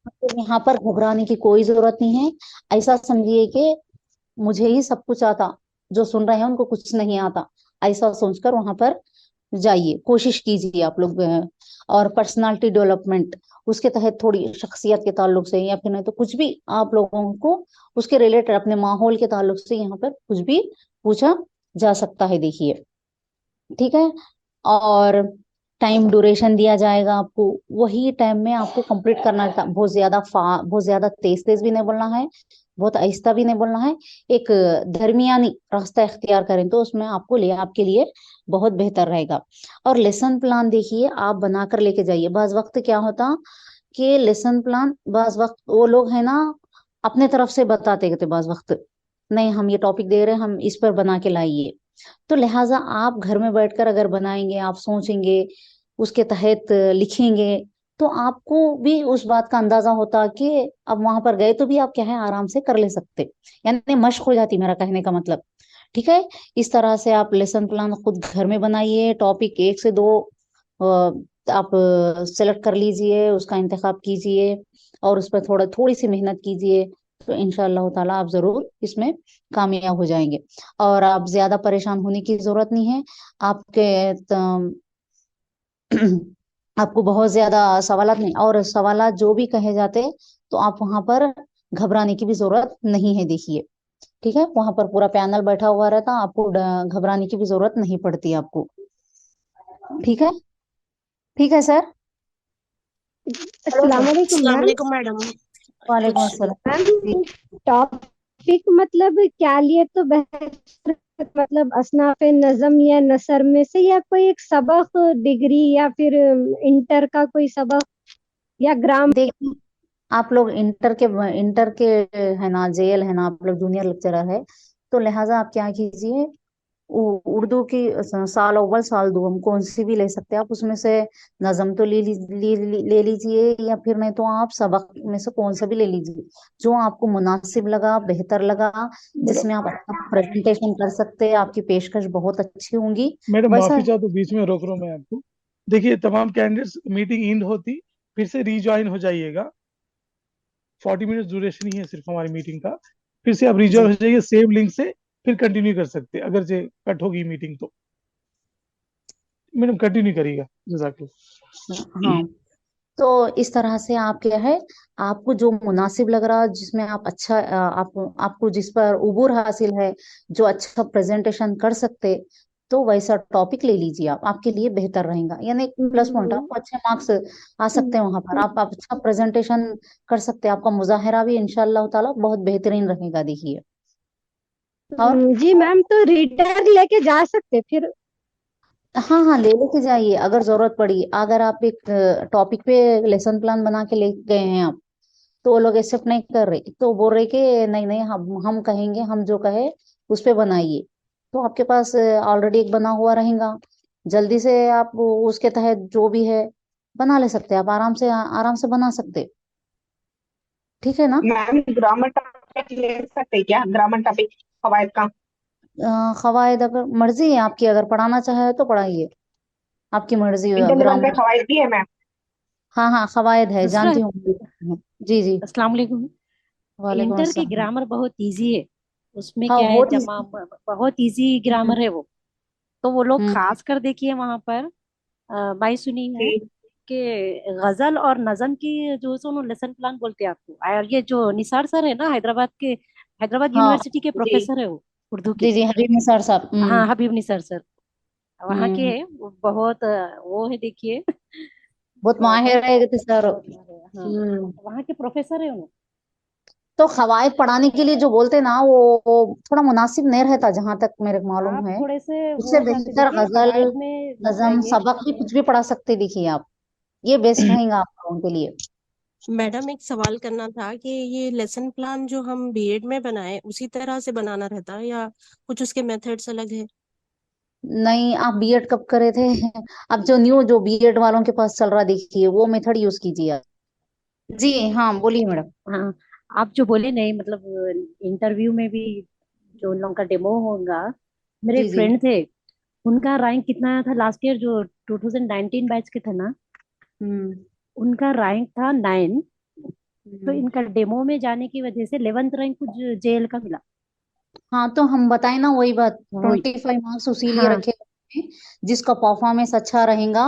तो यहाँ पर घबराने की कोई जरूरत नहीं है। ऐसा समझिए कि मुझे ही सब कुछ आता, जो सुन रहे हैं उनको कुछ नहीं आता, ऐसा सोचकर वहां पर जाइए, कोशिश कीजिए आप लोग। और पर्सनालिटी डेवलपमेंट उसके तहत थोड़ी शख्सियत के ताल्लुक से या फिर नहीं तो कुछ भी आप लोगों को उसके रिलेटेड अपने माहौल के ताल्लुक से यहाँ पर कुछ भी पूछा जा सकता है। देखिए ठीक है। और टाइम ड्यूरेशन दिया जाएगा आपको, वही टाइम में आपको कंप्लीट करना है। बहुत ज्यादा तेज तेज भी नहीं बोलना है, बहुत आहिस्ता भी नहीं बोलना है, एक दरमियानी रास्ता इख्तियार करें तो उसमें आपके लिए बहुत बेहतर रहेगा। और लेसन प्लान देखिए आप बनाकर लेके जाइए। बाज वक्त क्या होता कि लेसन प्लान बाज वक्त वो लोग है ना अपने तरफ से बताते थे, बाज वक्त नहीं हम ये टॉपिक दे रहे हैं हम इस पर बना के लाइए। तो लिहाजा आप घर में बैठकर अगर बनाएंगे, आप सोचेंगे, उसके तहत लिखेंगे, तो आपको भी उस बात का अंदाजा होता कि अब वहां पर गए तो भी आप क्या है आराम से कर ले सकते, यानी मशक हो जाती, मेरा कहने का मतलब। ठीक है। इस तरह से आप लेसन प्लान खुद घर में बनाइए, टॉपिक 1 से 2 आप सेलेक्ट कर लीजिए, उसका इंतखाब कीजिए और उस पर थोड़ी सी मेहनत कीजिए, तो इंशाअल्लाह ताला आप जरूर इसमें कामयाब हो जाएंगे। और आप ज्यादा परेशान होने की जरूरत नहीं है। आपको बहुत ज्यादा सवालात नहीं, और सवालात जो भी कहे जाते तो आप वहां पर घबराने की भी जरूरत नहीं है। देखिए ठीक है, वहां पर पूरा पैनल बैठा हुआ रहता, आपको घबराने की भी जरूरत नहीं पड़ती आपको। ठीक है। ठीक है सर। अस्सलाम वालेकुम अस्सलाम मैम। वालेकुम मैडम। वालेकुम कुछ अस्सलाम जी। मैम टॉपिक मतलब क्या लिए तो बेहतर, मतलब असनाफ नज़म या नसर में से, या कोई एक सबक डिग्री या फिर इंटर का कोई सबक या ग्राम। देखिए आप लोग इंटर के है ना जेल है ना, आप लोग जूनियर लेक्चरर है, तो लिहाजा आप क्या कीजिए, उर्दू की साल अव्वल साल दुआम कौन सी भी ले सकते हैं आप, उसमें से नज़म तो ले लीजिए, या फिर नहीं तो आप सबक में से कौन सा भी ले लीजिए जो आपको मुनासिब लगा, बेहतर लगा, मैडम जिसमें आप अपना प्रेजेंटेशन कर सकते हैं, आपकी पेशकश बहुत अच्छी होंगी मैडम वैसा। माफी चाहता हूँ बीच में रोक रहा हूँ मैं आपको। देखिए तमाम कैंडिडेट्स मीटिंग एंड होती फिर से रीज्वाइन हो जाइएगा। 40 मिनट ड्यूरेशन ही है सिर्फ हमारी मीटिंग का। फिर से आप रिजॉइन जी हो जाइए सेम लिंक से, फिर कंटिन्यू कर सकते हैं। अगर से कट होगी मीटिंग तो मैडम कंटिन्यू करिएगा। जजाकल्लाह। हाँ। तो इस तरह से आप क्या है, आपको जो मुनासिब लग रहा, जिसमें आप अच्छा आपको जिस पर उबूर हासिल है, जो अच्छा प्रेजेंटेशन कर सकते, तो वैसा टॉपिक ले लीजिए आप, आपके लिए बेहतर रहेगा। यानी एक प्लस पॉइंट, आपको अच्छे मार्क्स आ सकते हैं वहां पर, आप अच्छा प्रेजेंटेशन कर सकते हैं, आपका मुजाहिरा भी इंशाअल्लाह ताला बहुत बेहतरीन रहेगा। देखिए और जी मैम, तो रीडर लेके जा सकते फिर। हाँ हाँ ले लेके जाइए अगर जरूरत पड़ी। अगर आप एक टॉपिक पे लेसन प्लान बना के ले गए हैं आप, तो वो लोग एक्सेप्ट नहीं कर रहे, तो बोल रहे कि नहीं नहीं हम कहेंगे, हम जो कहे उस पे बनाइए, तो आपके पास ऑलरेडी एक बना हुआ रहेगा, जल्दी से आप उसके तहत जो भी है बना ले सकते हैं, आप आराम से बना सकते। ठीक है ना। मैम ग्रामर ले सकते हैं क्या ग्रामर टॉपिक कवायद का? खवायद अगर मर्जी है आपकी, अगर पढ़ाना चाहे तो पढ़ाइए, आपकी मर्जी है। इंटर लेवल पे ग्रामर, कवायद भी है मैम? हाँ हाँ खवायद है, दूसरा, जानती हूँ। जी जी, अस्सलाम वालेकुम। वालेकुम इंटर की अस्सलाम। ग्रामर बहुत इजी है, उसमें हाँ क्या है, बहुत ही। जमा बहुत इजी ग्रामर है वो। तो वो लोग हम्म, खास कर देखिए वहां पर मैं सुनी हूँ जी कि गजल और नज्म की जो सो लेसन प्लान बोलते हैं आपको। और ये जो निसार सर है ना, हैदराबाद हाँ यूनिवर्सिटी के जी प्रोफेसर है वो, उर्दू के। जी जी, हबीब निसार साहब। हाँ, हबीब निसार सर वहाँ के हम्म, हैं, वो बहुत वो है देखिए बहुत बहुत माहिर है सर। बहुत माहिर है, हाँ। वहाँ के प्रोफेसर है उन्होंने। तो खवायद पढ़ाने के लिए जो बोलते ना, वो थोड़ा मुनासिब नहीं रहता जहां तक मेरे को मालूम आप है। थोड़े से वो उससे हो जाते, बेहतर देखिए गजल, कवायद में लग नज्म, जाइए। सबक भी कुछ भी पढ़ा सकते, देखिए आप, ये बेस्ट रहेगा आप लोगों के लिए। मैडम एक सवाल करना था कि ये लेसन प्लान जो हम बीएड में बनाए उसी तरह से बनाना रहता है या कुछ उसके मेथड्स अलग है? नहीं, आप बीएड कब करे थे? अब जो न्यू जो बीएड वालों के पास चल रहा, देखिए वो मेथड यूज कीजिए आप। जी हाँ, बोलिए मैडम। हाँ, आप जो बोले नहीं, मतलब इंटरव्यू में भी जो उन लोगों का डेमो होगा, मेरे जी जी। फ्रेंड थे, उनका रैंक कितना आया था लास्ट ईयर, जो 2019 बैच के थे ना, हम्म उनका रैंक था 9। तो हम्म। इनका डेमो में जाने की वजह से 11th रैंक कुछ जेएल का मिला। हाँ तो हम बताए ना वही बात, वही, 25 मार्क्स उसी लिए हाँ रखे गए हैं, जिसका परफॉर्मेंस अच्छा रहेगा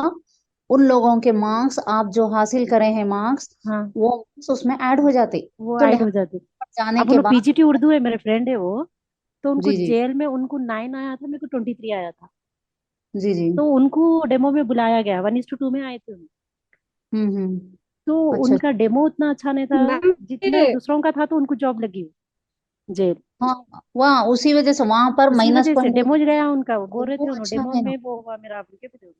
उन लोगों के मार्क्स, आप जो हासिल करे हैं मार्क्स, हाँ, वो marks उसमें ऐड हो जाते। वो तो ऐड हो लिहाजा जाते। जाने अब के उन्होंने बाद। पीजीटी उर्दू है, मेरे फ्रेंड है वो, तो उनको जी जी जेल में उनको 9 आया था, मेरे को 23 आया था। जी जी। तो उनको डेमो में बुलाया गया, 1:2 में आए थे उन। हम्म। तो अच्छा। उनका डेमो उतना अच्छा नहीं था मैम जितने दूसरों का था, तो उनको जॉब लगी जेल। हाँ वहाँ उसी वजह से वहां पर उसी माइनस वजह से पॉइंट। डेमो गया उनका, वो बोल रहे वो थे उन्होंने, अच्छा डेमो है ना। में वो हुआ मेरा आपके पे।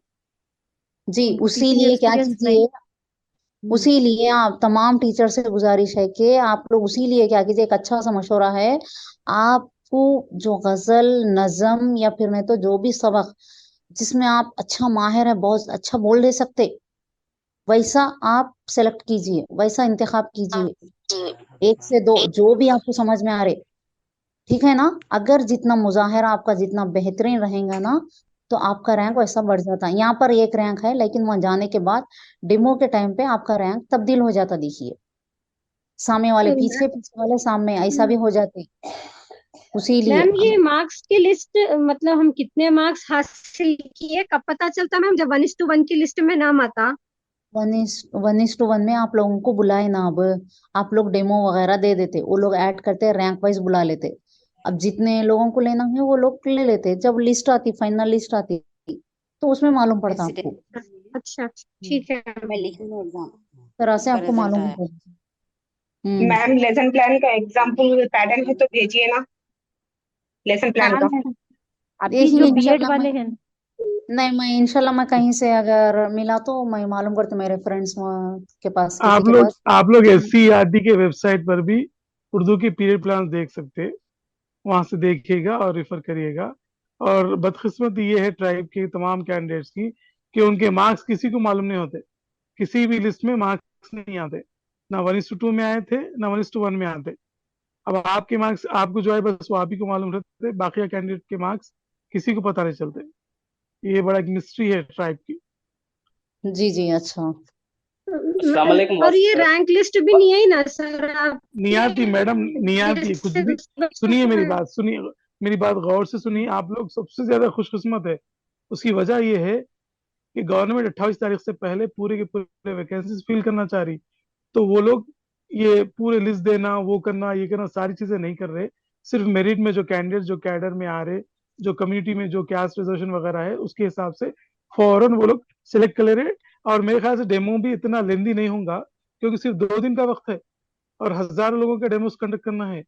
जी, उनको उसी टीचिंग लिए क्या एक्सपीरियंस नहीं। कीजिए, उसी लिए आप तमाम टीचर से गुजारिश है कि आप लोग उसी लिए क्या कीजिए, एक अच्छा सा मशवरा है, आपको जो गजल, नज्म या फिर नहीं तो जो भी सबक जिसमें आप अच्छा माहिर है, बहुत अच्छा बोल दे सकते, वैसा आप सेलेक्ट कीजिए, वैसा इंतखाब कीजिए, 1 से 2 जो भी आपको समझ में आ रहे। ठीक है ना। अगर जितना मुजाहिरा आपका जितना बेहतरीन रहेगा ना, तो आपका रैंक वैसा बढ़ जाता है। यहाँ पर एक रैंक है, लेकिन वहां जाने के बाद डेमो के टाइम पे आपका रैंक तब्दील हो जाता, देखिए सामने वाले पीछे, पीछे वाले सामने, ऐसा भी हो जाते उसी लिए। मैम ये मार्क्स की लिस्ट, मतलब हम कितने मार्क्स हासिल किए कब पता चलता मैम, जब 1:1 की लिस्ट में नाम आता? 1:1 में आप लोगों को बुलाए ना, अब आप लोग डेमो वगैरह दे देते, वो लोग ऐड करते, रैंक वाइज बुला लेते। अब जितने लोगों को लेना है वो लोग ले लेते, जब लिस्ट आती, फाइनल लिस्ट आती, तो उसमें मालूम पड़ता आपको। अच्छा ठीक है। तरह से आपको मालूम होगा। मैम लेसन प्लान का एग्जाम्पल पैटर्न है तो भेजिए ना, लेसन प्लान हाँ का। मैडम, अभी देखिए जो बीएड इंशाल्लाह वाले मैं, हैं, नहीं मैं इंशाल्लाह मैं कहीं से अगर मिला तो मैं मालूम करती हूँ, मेरे फ्रेंड्स के पास, किसी के पास। आप लोग एससीईआरटी के वेबसाइट पर भी उर्दू के पीरियड प्लान देख सकते हैं, वहां से देखिएगा और रेफर करिएगा। और बदकिस्मती ये है ट्राइब के तमाम कैंडिडेट्स की कि उनके मार्क्स किसी को मालूम नहीं होते, किसी भी लिस्ट में मार्क्स नहीं आते, ना 1:2 में आए थे ना 1:1 में आते। अब आपके मार्क्स आपको जो है बस वो आप ही को मालूम रहते, बाकी कैंडिडेट के मार्क्स किसी को पता नहीं चलते। ये बड़ा एक मिस्ट्री है ट्राइब की। जी जी। अच्छा। अस्सलाम वालेकुम और ये रैंक लिस्ट भी नहीं आई ना सर आप? नियाती मैडम, नियाती कुछ भी। सुनिए मेरी बात, सुनिए मेरी बात गौर से सुनिए। आप लोग सबसे ज्यादा खुशकिस्मत है। उसकी वजह यह है कि गवर्नमेंट 28 तारीख से पहले पूरे के पूरे वैकेंसीज फिल करना चाह रही, तो वो लोग ये पूरे लिस्ट देना, वो करना, ये करना, सारी चीजें नहीं कर रहे। सिर्फ मेरिट में जो कैंडिडेट जो कैडर में आ रहे, जो कम्युनिटी में जो कास्ट रिजर्वेशन वगैरह है, उसके हिसाब से फौरन वो लोग सिलेक्ट कर ले रहे। और मेरे ख्याल से डेमो भी इतना लेंदी नहीं होगा, क्योंकि सिर्फ 2 दिन का वक्त है और हजारों लोगों के डेमोस कंडक्ट करना है।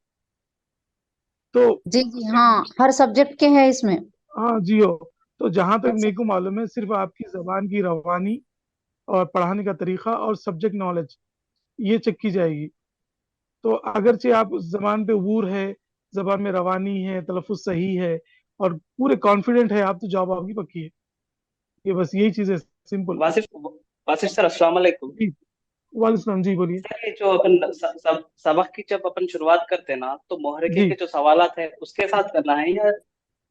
तो जी जी हाँ, हर सब्जेक्ट के हैं इसमें। हाँ जी हो। तो जहां तक अच्छा। मेरे को मालूम है, सिर्फ आपकी जबान की रवानी और पढ़ाने का तरीका और सब्जेक्ट नॉलेज ये चेक की जाएगी। तो अगरचे आप जबान पे वूर है, जबान में रवानी है, तलफ़ुज़ सही है और पूरे कॉन्फिडेंट है आप, तो जॉब आपकी पक्की है। ये बस यही चीज है, सिंपल। वासिफ वासिफ सर अस्सलाम वालेकुम। जी वालेकुम सलाम, जी बोलिए। सर ये जो अपन सबक की जब अपन शुरुआत करते हैं ना, तो मुहर्रिकी जी के जो सवालात है उसके साथ करना है या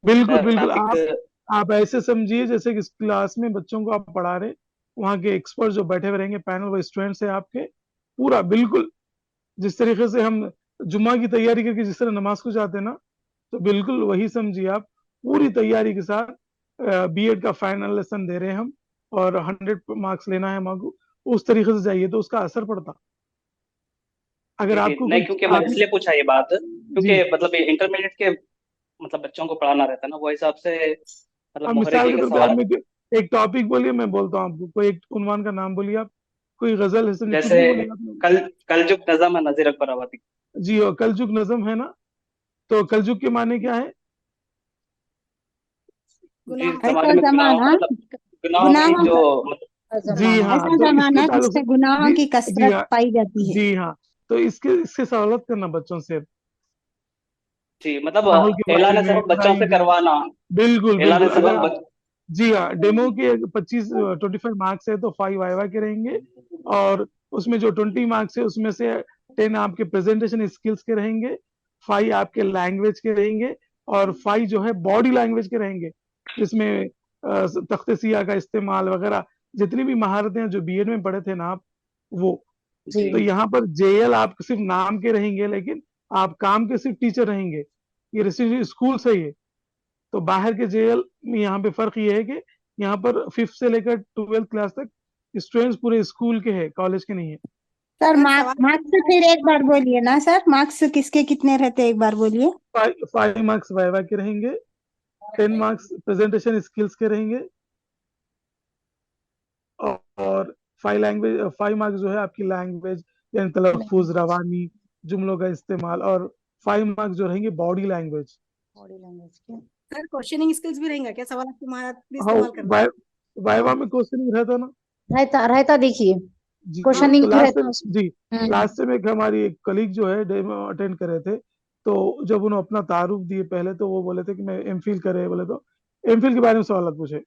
बिल्कुल बिल्कुल, टॉपिक? आप ऐसे समझिए जैसे कि इस क्लास में बच्चों को आप पढ़ा रहे, वहाँ के एक्सपर्ट जो बैठे हुए रहेंगे पैनल, वो स्टूडेंट्स है आपके, पूरा बिल्कुल जिस तरीके से हम जुम्मा की तैयारी करके जिस तरह नमाज को जाते हैं ना, तो बिल्कुल वही समझिए आप, पूरी तैयारी के साथ बीएड का फाइनल लेसन दे रहे हैं हम, और 100 मार्क्स लेना है हमको, उस तरीके से जाइए तो उसका असर पड़ता। अगर जी जी, आपको नहीं कोई क्योंकि मैंने टॉपिक, इसलिए पूछा ये बात, जी क्योंकि मतलब ये इंटरमीडिएट के मतलब बच्चों को पढ़ाना रहता है ना, वो हिसाब से मतलब अब मिसाल मुहर्रिकी के के तौर पे आप सवाल। मुझे एक टॉपिक बोलिए, मैं बोलता हूँ आपको, कोई एक उन्वान का नाम बोलिए आप, कोई गजल हसन कुछ जैसे भी बोलिए आप। कलजुग नज़म है नज़ीर अकबर आबादी। जी, और कलजुग नज़म है ना, तो कलजुग के माने क्या है? जी, गुनाह जमाने ऐसा में जमाना, मतलब गुनाहों की गुनाहों जो का मतलब। जी जमाना। हाँ, ऐसा तो इसके जमाना ताल्लुक से, जिसमें गुनाहों जी की जी कसरत हाँ, पाई जाती है। जी हाँ, तो इसके सवालत करना बच्चों से, जी मतलब नाहुल के बारे एलान में सबक बच्चों से पढ़ाएंगे। करवाना। बिल्कुल एलान बिल्कुल, अगर सबक आप, जी हाँ, डेमो के 25 मार्क्स है तो 5 वाइवा के रहेंगे, और उसमें जो 20 मार्क्स है उसमें से 10 आपके प्रेजेंटेशन स्किल्स के रहेंगे, 5 आपके लैंग्वेज के रहेंगे, और 5 जो है बॉडी लैंग्वेज के रहेंगे, जिसमें तख्ते सिया का इस्तेमाल वगैरह, जितनी भी महारतें हैं जो बीएड में पढ़े थे ना आप, वो। जी तो यहाँ पर जेएल आप सिर्फ नाम के रहेंगे, लेकिन आप काम के सिर्फ टीचर रहेंगे, ये रेसिडेंशियल स्कूल से ही है। तो बाहर के जेएल में यहाँ पे फर्क ये है कि यहाँ पर 5th से लेकर 12th क्लास तक स्टूडेंट्स पूरे स्कूल के हैं, कॉलेज के नहीं है। सर सर मार्क्स सवाल मार्क्स फिर एक बार बोलिए ना सर, मार्क्स किसके कितने रहते हैं, एक बार बोलिए। 5 मार्क्स वाइवा के रहेंगे, 10 मार्क्स प्रेजेंटेशन स्किल्स के रहेंगे, और 5 मार्क्स जो है आपकी लैंग्वेज, यानी तलफ्फुज, रवानी, जुमलों का इस्तेमाल, और 5 मार्क्स जो रहेंगे बॉडी लैंग्वेज। बॉडी लैंग्वेज के। सर क्वेश्चनिंग स्किल्स भी रहेंगा क्या, सवाल की महारत भी हाँ, इस्तेमाल करना है? वाइवा में क्वेश्चन रहता ना। रहता रहता देखिए, जी, क्वेश्चनिंग तो भी लास्ट रहता है टाइम, उसमें। जी हम्म। लास्ट टाइम एक हमारी एक कलीग जो है डेमो अटेंड कर रहे थे, तो जब उन्होंने अपना तारुफ दिए पहले, तो वो बोले थे कि मैं एमफिल कर रहे, बोले तो एमफिल के बारे में सवाल पूछे,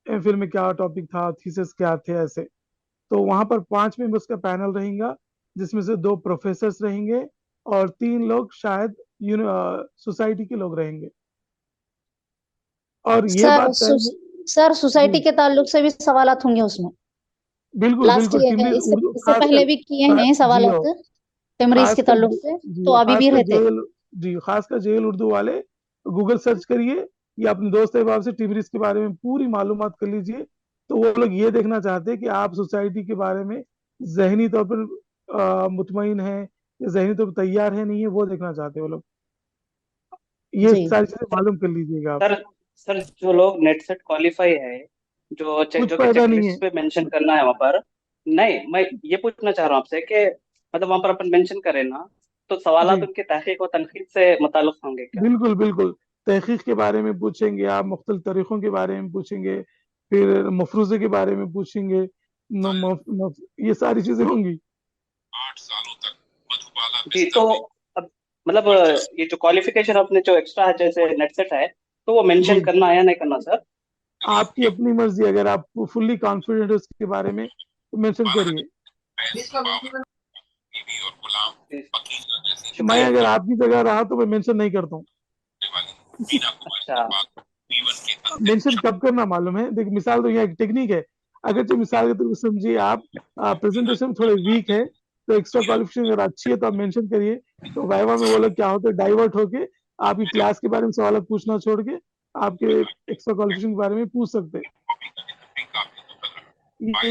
एमफिल में क्या टॉपिक था, थीसिस क्या थे, ऐसे। तो वहां पर 5 मेंबर्स का पैनल रहेगा, जिसमें से 2 प्रोफेसर्स रहेंगे, और 3 लोग शायद सोसाइटी के लोग रहेंगे, और ये सर बात तय है। सर जी सोसाइटी के ताल्लुक से भी सवालात होंगे उसमें। बिल्कुल लास्ट बिल्कुल, ईयर टिमरी इससे उर्दू इससे खासकर, पहले भी किए हैं जी हो, सवालात टिमरीज के खासकर ताल्लुक से, जी तो अभी भी खासकर रहते हैं। जेएल, जी खासकर जेएल उर्दू वाले गूगल सर्च करिए, या अपने दोस्त अहबाब से टिमरीज के बारे में पूरी मालूमात कर लीजिए, तो वो लोग ये देखना चाहते हैं कि आप सोसाइटी के बारे में जहनी तौर पर मुतमईन है, या जहनी तौर पर तैयार है नहीं है, वो देखना चाहते हैं वो लोग। ये जी सारी चीजें मालूम कर लीजिएगा आप। सर सर जो लोग नेट सेट क्वालिफाई है, कुछ जो कि फायदा नहीं है। चेकलिस्ट पे मेंशन करना है वहां पर। नहीं, मैं ये पूछना चाह रहा हूँ आपसे कि मतलब वहां पर अपन मेंशन करें ना, तो सवालात जी उनके तहकीक और तनकीद से मुताल्लिक होंगे क्या? बिल्कुल बिल्कुल, तहकीक के बारे में पूछेंगे आप, मुख्तलिफ तरीकों के बारे में पूछेंगे, फिर मफरूज़े के बारे में पूछेंगे, ये सारी चीजें होंगी। जी तो अब मतलब ये जो क्वालिफिकेशन अपने जो एक्स्ट्रा है जैसे नेट सेट है, तो वो मेंशन जी, करना है या नहीं करना सर? आपकी अपनी मर्जी, अगर आप फुल्ली कॉन्फिडेंट हो उसके बारे में तो मेंशन करिए। जी, मैं शुक्रिया। अगर आपकी जगह रहा तो मैं मेंशन नहीं करता हूँ। अच्छा। मेंशन कब करना मालूम है, देखिए मिसाल, तो यहाँ एक टेक्निक है, अगर जो मिसाल के तौर पर समझिए आप, प्रेजेंटेशन थोड़े वीक है, तो एक्स्ट्रा क्वालिफिकेशन अगर अच्छी है तो आप मेंशन करिए, तो वाइवा में वो लोग क्या होते हैं, डाइवर्ट होके आपकी क्लास के बारे में सवाल पूछना छोड़ के आपके एक्स्ट्रा क्वालिफिकेशन के बारे में पूछ सकते हैं।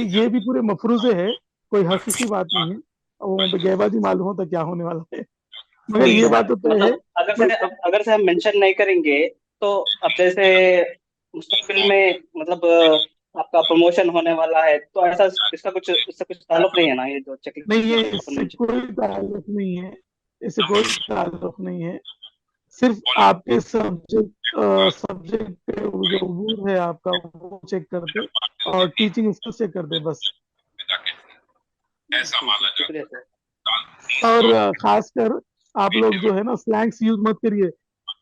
ये भी पूरे मफरूजे है, कोई हकीकी बात नहीं है, और वहाँ पे गैबाजी मालूम होता क्या होने वाला है, मगर ठीक ये है, बात तो तय है मतलब कि अगर से हम मेंशन नहीं करेंगे, तो अब जैसे मुस्तकबिल में मतलब आपका प्रमोशन होने वाला है, तो ऐसा इससे कुछ ताल्लुक नहीं है ना, ये जो नहीं, चेकलिस्ट ये में अपन इससे मेंशन कोई करेंगे? ताल्लुक नहीं है, इससे कोई ताल्लुक नहीं है, सिर्फ आपके सब्जेक्ट पे जो अबूर है आपका, वो चेक करते, और टीचिंग स्किल चेक करते बस। ठीक है, शुक्रिया सर। और खासकर आप लोग जो है ना, स्लैंग्स यूज मत करिए,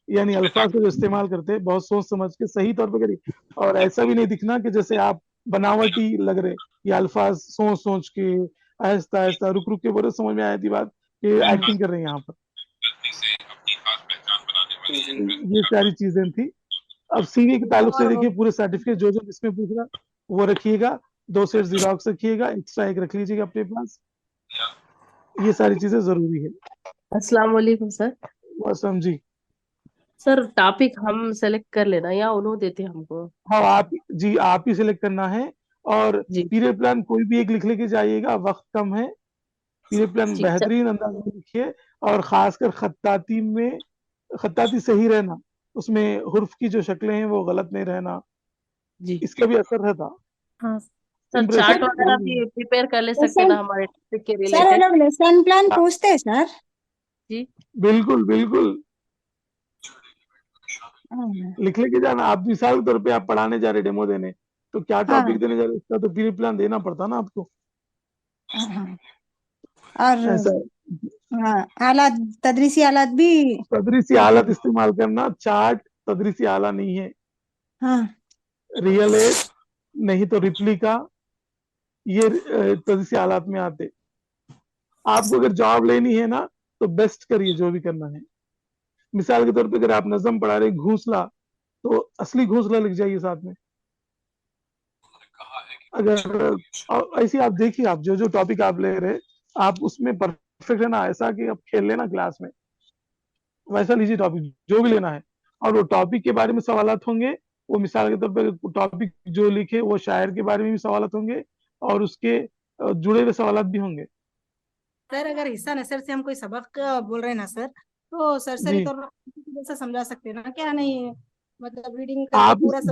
यानी अल्फाज को जो इस्तेमाल करते हैं बहुत सोच समझ के सही तौर पे करिए, और ऐसा भी नहीं दिखना कि जैसे आप बनावटी लग रहे, ये अल्फाज सोच सोच के आहिस्ता आहिस्ता रुक रुक के बोले, समझ में आई थी बात कि एक्टिंग कर रहे हैं यहाँ पर। ये सारी चीजें थी। अब सीवी के ताल्लुक से देखिए पूरे सर्टिफिकेट जो जो इसमें पूछ रहा वो रखिएगा, 2 सेट जिरोक्स रखिएगा, एक्स्ट्रा एक रख लीजिएगा अपने पास, ये सारी चीजें जरूरी है। अस्सलाम वालेकुम सर। मौसम जी, सर टॉपिक हम सेलेक्ट कर लेना या उन्होंने देते हमको? हाँ आप ही सिलेक्ट करना है, और जी पीरियड प्लान कोई भी एक लिख लेके जाइएगा, वक्त कम है। पीरियड प्लान ठीक सर। बेहतरीन अंदाज में लिखिए, और खासकर खत्ताती सही रहना, उसमें हुर्फ की जो शक्लें हैं वो गलत नहीं रहना, जी इसका भी असर रहता। हाँ सर, इम्प्रेशन चार्ट वगैरह भी प्रिपेयर कर ले सकते लेसन ना हमारे टॉपिक के सर वो रिलेटेड? लोग लेसन प्लान पूछते हैं सर? जी बिल्कुल बिल्कुल हाँ लिख लेके जाना। आप मिसाल के तौर पे आप पढ़ाने जा रहे, डेमो देने, तो क्या हाँ टॉपिक देने जा रहे, इसका तो पीरियड प्लान देना पड़ता ना आपको। हाँ। और ऐसा है। हाँ आलात, तदरीसी आलात भी। तदरीसी आलत इस्तेमाल करना, चार्ट तदरीसी आला नहीं है, हाँ रियल एज नहीं तो रिप्लिका, ये तदरीसी आलात में आते। आपको अगर जॉब लेनी है ना तो बेस्ट करिए जो भी करना है। मिसाल के तौर पे अगर आप नज़म पढ़ा रहे घोंसला, तो असली घोंसला लिख जाइए साथ में। अगर ऐसे आप देखिए, आप जो जो टॉपिक आप ले रहे आप उसमें परफेक्ट है ना, ऐसा कि आप खेल लेना क्लास में, वैसा लीजिए टॉपिक जो भी लेना है। और वो टॉपिक के बारे में सवालात होंगे, वो मिसाल के तौर पर टॉपिक जो लिखे वो शायर के बारे में भी सवालात होंगे, और उसके जुड़े हुए सवालात भी होंगे। सर अगर हिस्सा नसर से हम कोई सबक बोल रहे हैं ना सर, तो सरसरी जी, तौर पर जैसा समझा सकते हैं ना, क्या नहीं मतलब रीडिंग करके आप पूरा सब।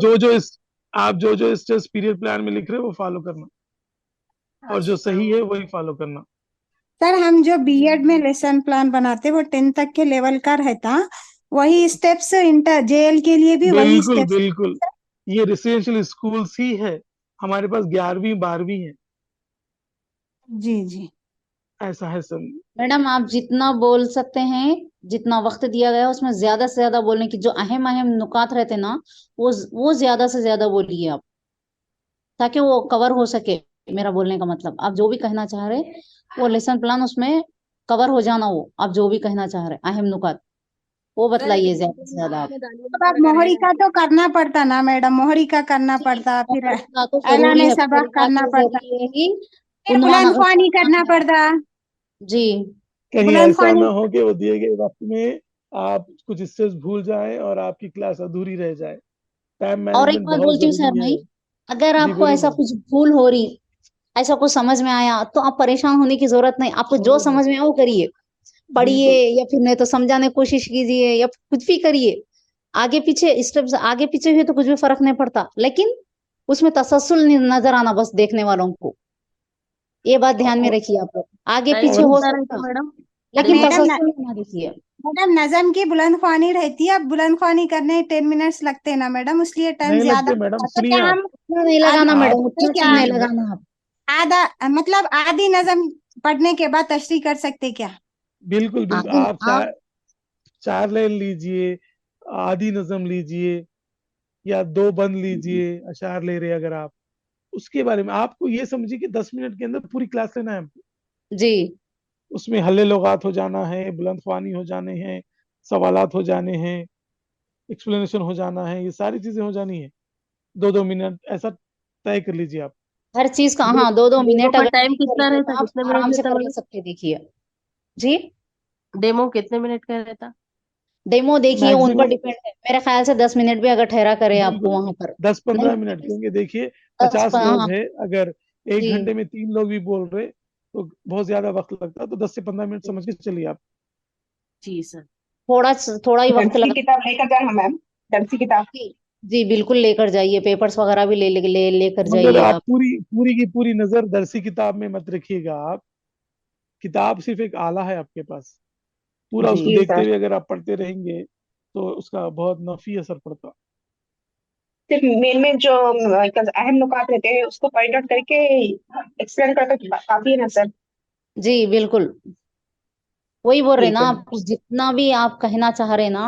जो जो स्टेज पीरियड प्लान में लिख रहे हो वो फॉलो करना, और जो अच्छा सही है वही फॉलो करना। सर हम जो बीएड में लेसन प्लान बनाते वो 10 तक के लेवल का रहता, वही स्टेप्स इंटर जेएल के लिए भी वही बिल्कुल स्टेप्स? बिल्कुल, ये रेसिडेंशियल स्कूल्स ही है, हमारे पास 11वीं 12वीं है, जी जी ऐसा है सर। मैडम आप जितना बोल सकते हैं, जितना वक्त दिया गया है उसमें ज्यादा से ज्यादा बोलने की, जो अहम अहम नुकात रहते ना वो ज्यादा से ज्यादा बोलिए आप, ताकि वो कवर हो सके। मेरा बोलने का मतलब, आप जो भी कहना चाह रहे वो लेसन प्लान उसमें कवर हो जाना, वो आप जो भी कहना चाह रहे अहम नुकात वो सर बतलाइए ज्यादा से ज्यादा आप। तो अब मोहरी का तो करना पड़ता ना मैडम, मोहरी का करना पड़ता, फिर मोहरी का तो जरूरी ऐलान है, सबक मोहरी का करना तो पड़ता, जरूरी है ही। फिर उन्वान बुलंद अगर ख्वानी करना करना है पड़ता। जी। कहीं बुलंद ऐसा ख्वानी ना हो कि वो दिए गए वक्त में आप कुछ स्टेज भूल जाएं और आपकी क्लास अधूरी रह जाए। टाइम और एक मैनेजमेंट बात बहुत बोलती हूँ सर जरूरी मैं, है। अगर जी आपको बोलिए ऐसा मैम। कुछ भूल हो रही, ऐसा कुछ समझ में आया, तो आप परेशान होने की जरूरत नहीं, आपको जो समझ में आया वो करिए, पढ़िए बिल्कुल या फिर नहीं तो समझाने की कोशिश कीजिए या कुछ भी करिए। आगे पीछे स्टेप्स आगे पीछे हुए तो कुछ भी फर्क नहीं पड़ता, लेकिन उसमें तसलसल नजर आना बस देखने वालों को, ये बात ध्यान में और, रखिए आप लोग। आगे पीछे और हो कितना रहता सकता मैडम लेकिन डेमो? मैडम तसलसल ना देखिए। मैडम नजम की बुलंद ख्वानी रहती है, अब बुलंद ख्वानी करने 10 मिनट्स लगते हैं ना मैडम, इसलिए टाइम नहीं ज्यादा लगते मैडम, लगता। तो सुनिए क्या आप हम उतना नहीं लगाना आप मैडम, उतना क्या टाइम नहीं लगाना आप। आधा मतलब आधी नजम पढ़ने के बाद तशरीह कर सकते क्या? बिल्कुल बिल्कुल, आगे आप आप चार लाइन लीजिए, आधी नज़म लीजिए, या 2 बंद लीजिए, अशार ले रहे अगर आप, उसके बारे में आपको ये समझिए कि 10 मिनट के अंदर पूरी क्लास लेना है हमको। जी उसमें हल्ले लुगात हो जाना है, बुलंद ख्वानी हो जाने हैं, सवालात हो जाने हैं, एक्सप्लेनेशन हो जाना है, ये सारी चीजें हो जानी है। 2-2 मिनट ऐसा तय कर लीजिए आप। हर चीज का, दो हाँ 2-2 डेमो मिनट का अगर टाइम तय कितना करेंगे रहता, तो आप कितने मिनट आराम से रहता कर ले मैडम? सकते, देखिए जी। डेमो कितने मिनट का रहता? डेमो देखिए उन पर मैक्सिमम डिपेंड है, मेरे ख्याल से 10 मिनट भी अगर ठहरा करे आपको बिल्कुल वहां पर नहीं 10-15 मिनट, मिलेगी। क्योंकि देखिए 10 50 हाँ लोग हैं, अगर एक जी घंटे में 3 लोग भी बोल रहे तो बहुत ज्यादा वक्त लगता है, तो 10 से 15 मिनट समझ के चलिए आप। जी सर। थोड़ा थोड़ा ही वक्त दर्ज की लगा। किताब लेकर जाना मैम, दर्ज की किताब। जी जी बिल्कुल लेकर जाइए, पेपर्स वगैरह भी लेकर मगर जाइए आप आप। पूरी पूरी की पूरी नजर दरसी किताब में मत रखिएगा आप। किताब सिर्फ एक आला है आपके पास, पूरा जी उसको जी देखते सर, हुए अगर आप पढ़ते रहेंगे तो उसका बहुत नफी असर पड़ता। सिर्फ मेन में जो अहम नुकात रहते हैं उसको पॉइंट आउट करके एक्सप्लेन करके काफी है ना सर? जी बिल्कुल, वही बोल रहे ठीक ना है। आप, जितना भी आप कहना चाह रहे ना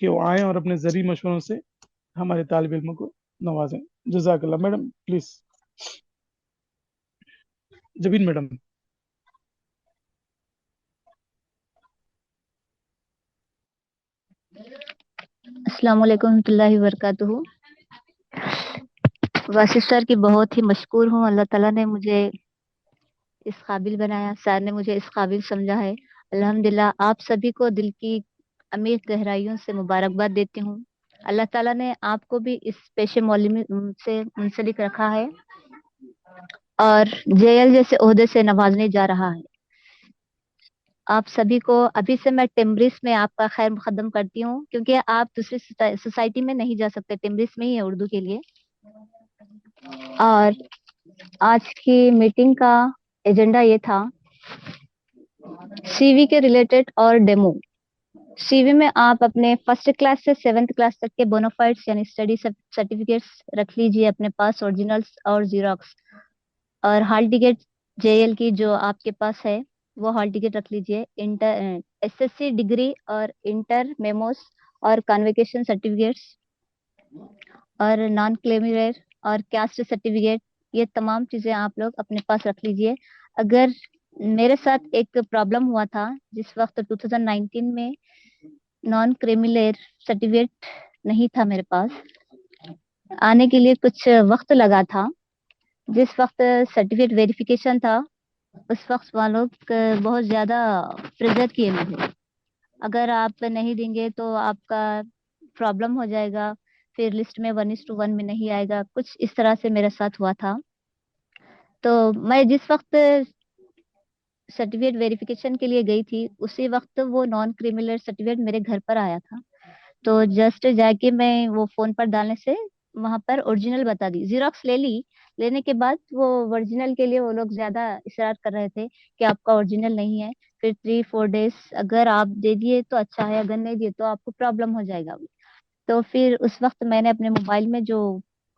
कि वो आएँ और अपने ज़री मशवरों से हमारे तालिब इल्मों को नवाजें। जज़ाकल्लाह। Madam please, Jabeen madam. अस्सलाम वालेकुम रहमतुल्लाहि व बरकातुहू। वासिफ सर की बहुत ही मशकूर हूँ, अल्लाह ताला ने मुझे इस काबिल बनाया, सर ने मुझे इस काबिल समझा है। अल्हम्दुलिल्लाह आप सभी को दिल की अमीर गहराइयों से मुबारकबाद देती हूँ। अल्लाह ताला ने आपको भी इस पेशे मौलवी से मुंसलिक रखा है और जेएल जैसे ओहदे से नवाजने जा रहा है। आप सभी को अभी से मैं टिम्ब्रिस में आपका खैर मुकद्दम करती हूँ, क्योंकि आप दूसरी सोसाइटी में नहीं जा सकते, टिम्ब्रिस में ही है उर्दू के लिए। और आज की मीटिंग का एजेंडा ये था सीवी के रिलेटेड और डेमो। सीवी में आप अपने फर्स्ट क्लास से 7th क्लास तक के बोनाफाइड्स यानी स्टडी सर्टिफिकेट्स रख लीजिए अपने पास, ओरिजिनल्स और जीरोक्स, और हॉल टिकट जेएल की जो आपके पास है वो हॉल टिकट रख लीजिए। इंटर एसएससी डिग्री और इंटर मेमोस और कॉन्वोकेशन सर्टिफिकेट्स और नॉन क्लेमियर और कास्ट सर्टिफिकेट, ये तमाम चीजें आप लोग अपने पास रख लीजिए। अगर मेरे साथ एक प्रॉब्लम हुआ था जिस वक्त 2019 में नॉन क्रिमिलेयर सर्टिफिकेट नहीं था मेरे पास, आने के लिए कुछ वक्त लगा था। जिस वक्त सर्टिफिकेट वेरिफिकेशन था उस वक्त वहाँ लोग बहुत ज्यादा प्रेशर किए मुझे, अगर आप नहीं देंगे तो आपका प्रॉब्लम हो जाएगा, फिर लिस्ट में 1:1 में नहीं आएगा, कुछ इस तरह से मेरे साथ हुआ था। तो मैं जिस वक्त सर्टिफिकेट वेरिफिकेशन के लिए गई थी उसी वक्त वो नॉन क्रिमिनल सर्टिफिकेट मेरे घर पर आया था। तो जस्ट जाके मैं वो फोन पर डालने से वहां पर ओरिजिनल बता दी, जीरोक्स ले ली। लेने के बाद वो ओरिजिनल के लिए वो लोग ज्यादा इसरार कर रहे थे कि आपका ओरिजिनल नहीं है, फिर 3-4 डेज अगर आप दे दिए तो अच्छा है, अगर नहीं दिए तो आपको प्रॉब्लम हो जाएगा। तो फिर उस वक्त मैंने अपने मोबाइल में जो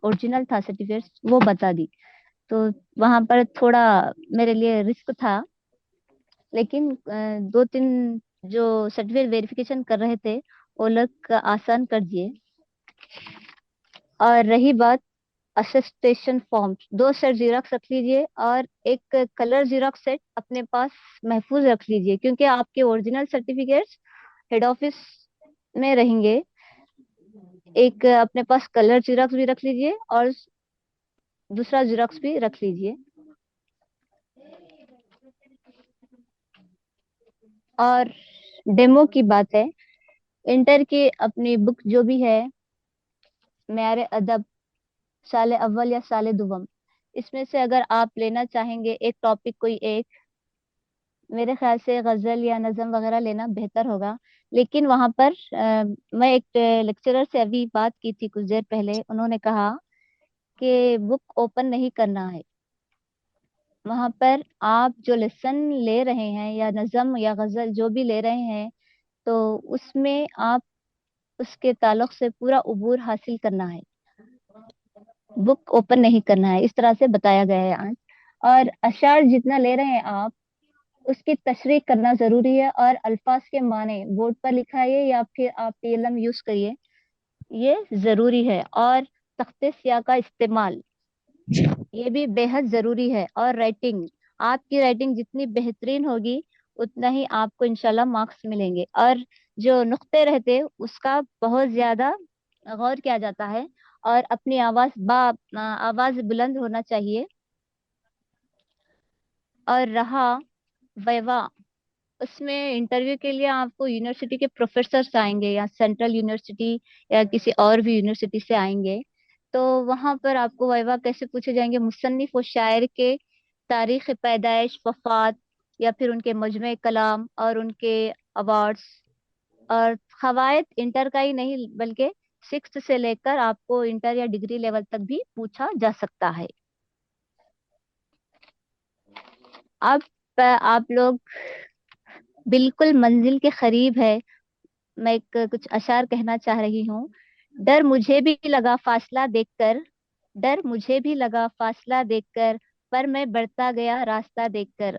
ओरिजिनल था सर्टिफिकेट वो बता दी। तो वहां पर थोड़ा मेरे लिए रिस्क था, लेकिन 2-3 जो सर्टिफिकेट वेरिफिकेशन कर रहे थे वो लोग आसान कर दिए। और रही बात अटेस्टेशन फॉर्म, 2 सेट जीरोक्स रख लीजिए और एक कलर जीरोक्स सेट अपने पास महफूज रख लीजिए, क्योंकि आपके ओरिजिनल सर्टिफिकेट्स हेड ऑफिस में रहेंगे। एक अपने पास कलर जीरोक्स भी रख लीजिए और दूसरा जीरोक्स भी रख लीजिए। और डेमो की बात है, इंटर की अपनी बुक जो भी है, मेरे अदब साल अव्वल या साल दुवम, इसमें से अगर आप लेना चाहेंगे एक टॉपिक कोई एक, मेरे ख्याल से गजल या नज़म वगैरह लेना बेहतर होगा। लेकिन वहां पर मैं एक लेक्चरर से अभी बात की थी कुछ देर पहले, उन्होंने कहा कि बुक ओपन नहीं करना है। वहां पर आप जो लेसन ले रहे हैं या नज़म या गजल जो भी ले रहे हैं, तो उसमें आप उसके ताल्लुक से पूरा उबूर हासिल करना है, बुक ओपन नहीं करना है, इस तरह से बताया गया है आज। और अशार जितना ले रहे हैं आप उसकी तशरीह करना जरूरी है, और अल्फाज के माने बोर्ड पर लिखाइए या फिर आप टीएलएम यूज करिए, ये जरूरी है। और तख्ते स्याह का इस्तेमाल ये भी बेहद जरूरी है। और राइटिंग, आपकी राइटिंग जितनी बेहतरीन होगी उतना ही आपको इंशाल्लाह मार्क्स मिलेंगे। और जो नुक्ते रहते उसका बहुत ज्यादा गौर किया जाता है, और अपनी आवाज बुलंद होना चाहिए। और रहा वैवा, उसमें इंटरव्यू के लिए आपको यूनिवर्सिटी के प्रोफेसर आएंगे या सेंट्रल यूनिवर्सिटी या किसी और भी यूनिवर्सिटी से आएंगे, तो वहां पर आपको वाइवा कैसे पूछे जाएंगे, मुसन्निफ और शायर के तारीख पैदाइश, वफात, या फिर उनके मजमे कलाम और उनके अवार्ड्स। और कवायद इंटर का ही नहीं बल्कि 6th से लेकर आपको इंटर या डिग्री लेवल तक भी पूछा जा सकता है। अब आप लोग बिल्कुल मंजिल के करीब है। मैं कुछ अशार कहना चाह रही हूँ। डर मुझे भी लगा फासला देखकर, डर मुझे भी लगा फासला देखकर, पर मैं बढ़ता गया रास्ता देखकर।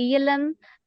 TLM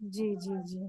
जी जी जी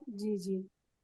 जी जी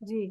जी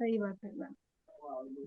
सही बात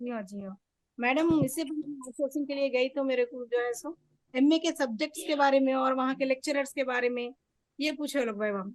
जी हाँ मैडम इससे आउटसोर्सिंग के लिए गई तो मेरे को जो है सो MA के सब्जेक्ट्स के बारे में और वहाँ के लेक्चरर्स के बारे में ये पूछे लोग भाई वहाँ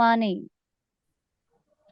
माने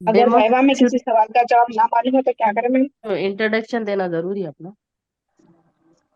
अगर डेमो वाइवा में किसी सवाल का जवाब ना मालूम हो तो क्या करें मैम इंट्रोडक्शन देना जरूरी है अपना.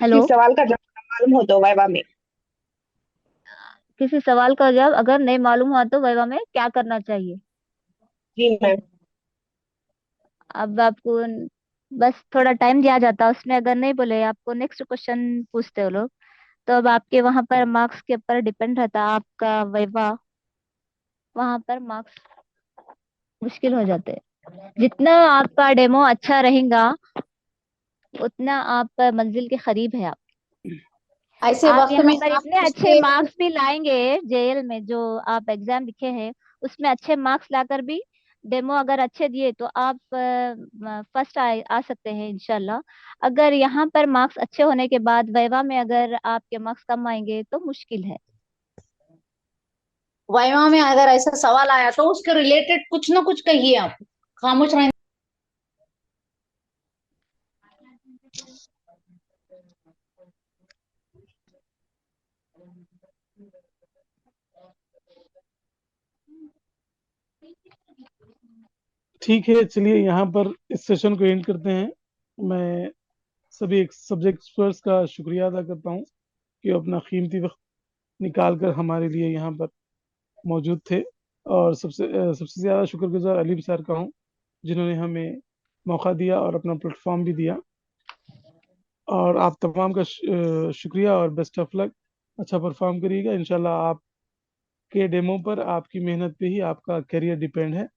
हेलो सवाल का जवाब ना मालूम हो तो वाइवा में किसी सवाल का जवाब अगर नहीं मालूम हुआ तो वैवा में क्या करना चाहिए. जी मैम अब आपको बस थोड़ा टाइम दिया जाता है उसमें अगर नहीं बोले आपको नेक्स्ट क्वेश्चन पूछते हो लोग तो अब आपके वहां पर मार्क्स के ऊपर डिपेंड रहता है आपका वैवा. वहां पर मार्क्स मुश्किल हो जाते हैं. जितना आपका डेमो अच्छा रहेगा उतना आप मंजिल के करीब है. ऐसे आप वक्त यहाँ में पर आप इतने अच्छे उसके मार्क्स भी लाएंगे JL में जो आप एग्जाम लिखे हैं उसमें अच्छे मार्क्स लाकर भी डेमो अगर अच्छे दिए तो आप फर्स्ट आ सकते हैं इंशाल्लाह. अगर यहाँ पर मार्क्स अच्छे होने के बाद वैवा में अगर आपके मार्क्स कम आएंगे तो मुश्किल है. वाइवा में अगर ऐसा सवाल आया तो उसके रिलेटेड कुछ ना कुछ कहिए. आप खामोश रहें. ठीक है चलिए यहाँ पर इस सेशन को एंड करते हैं. मैं सभी सब्जेक्ट एक्सपर्ट्स का शुक्रिया अदा करता हूँ कि वो अपना कीमती वक्त निकाल कर हमारे लिए यहाँ पर मौजूद थे. और सबसे ज़्यादा शुक्रगुजार अलीम सर का हूँ जिन्होंने हमें मौका दिया और अपना प्लेटफॉर्म भी दिया. और आप तमाम का शुक्रिया और बेस्ट ऑफ लक. अच्छा परफॉर्म करिएगा इंशाल्लाह. आपके डेमो पर आपकी मेहनत पे ही आपका करियर डिपेंड है.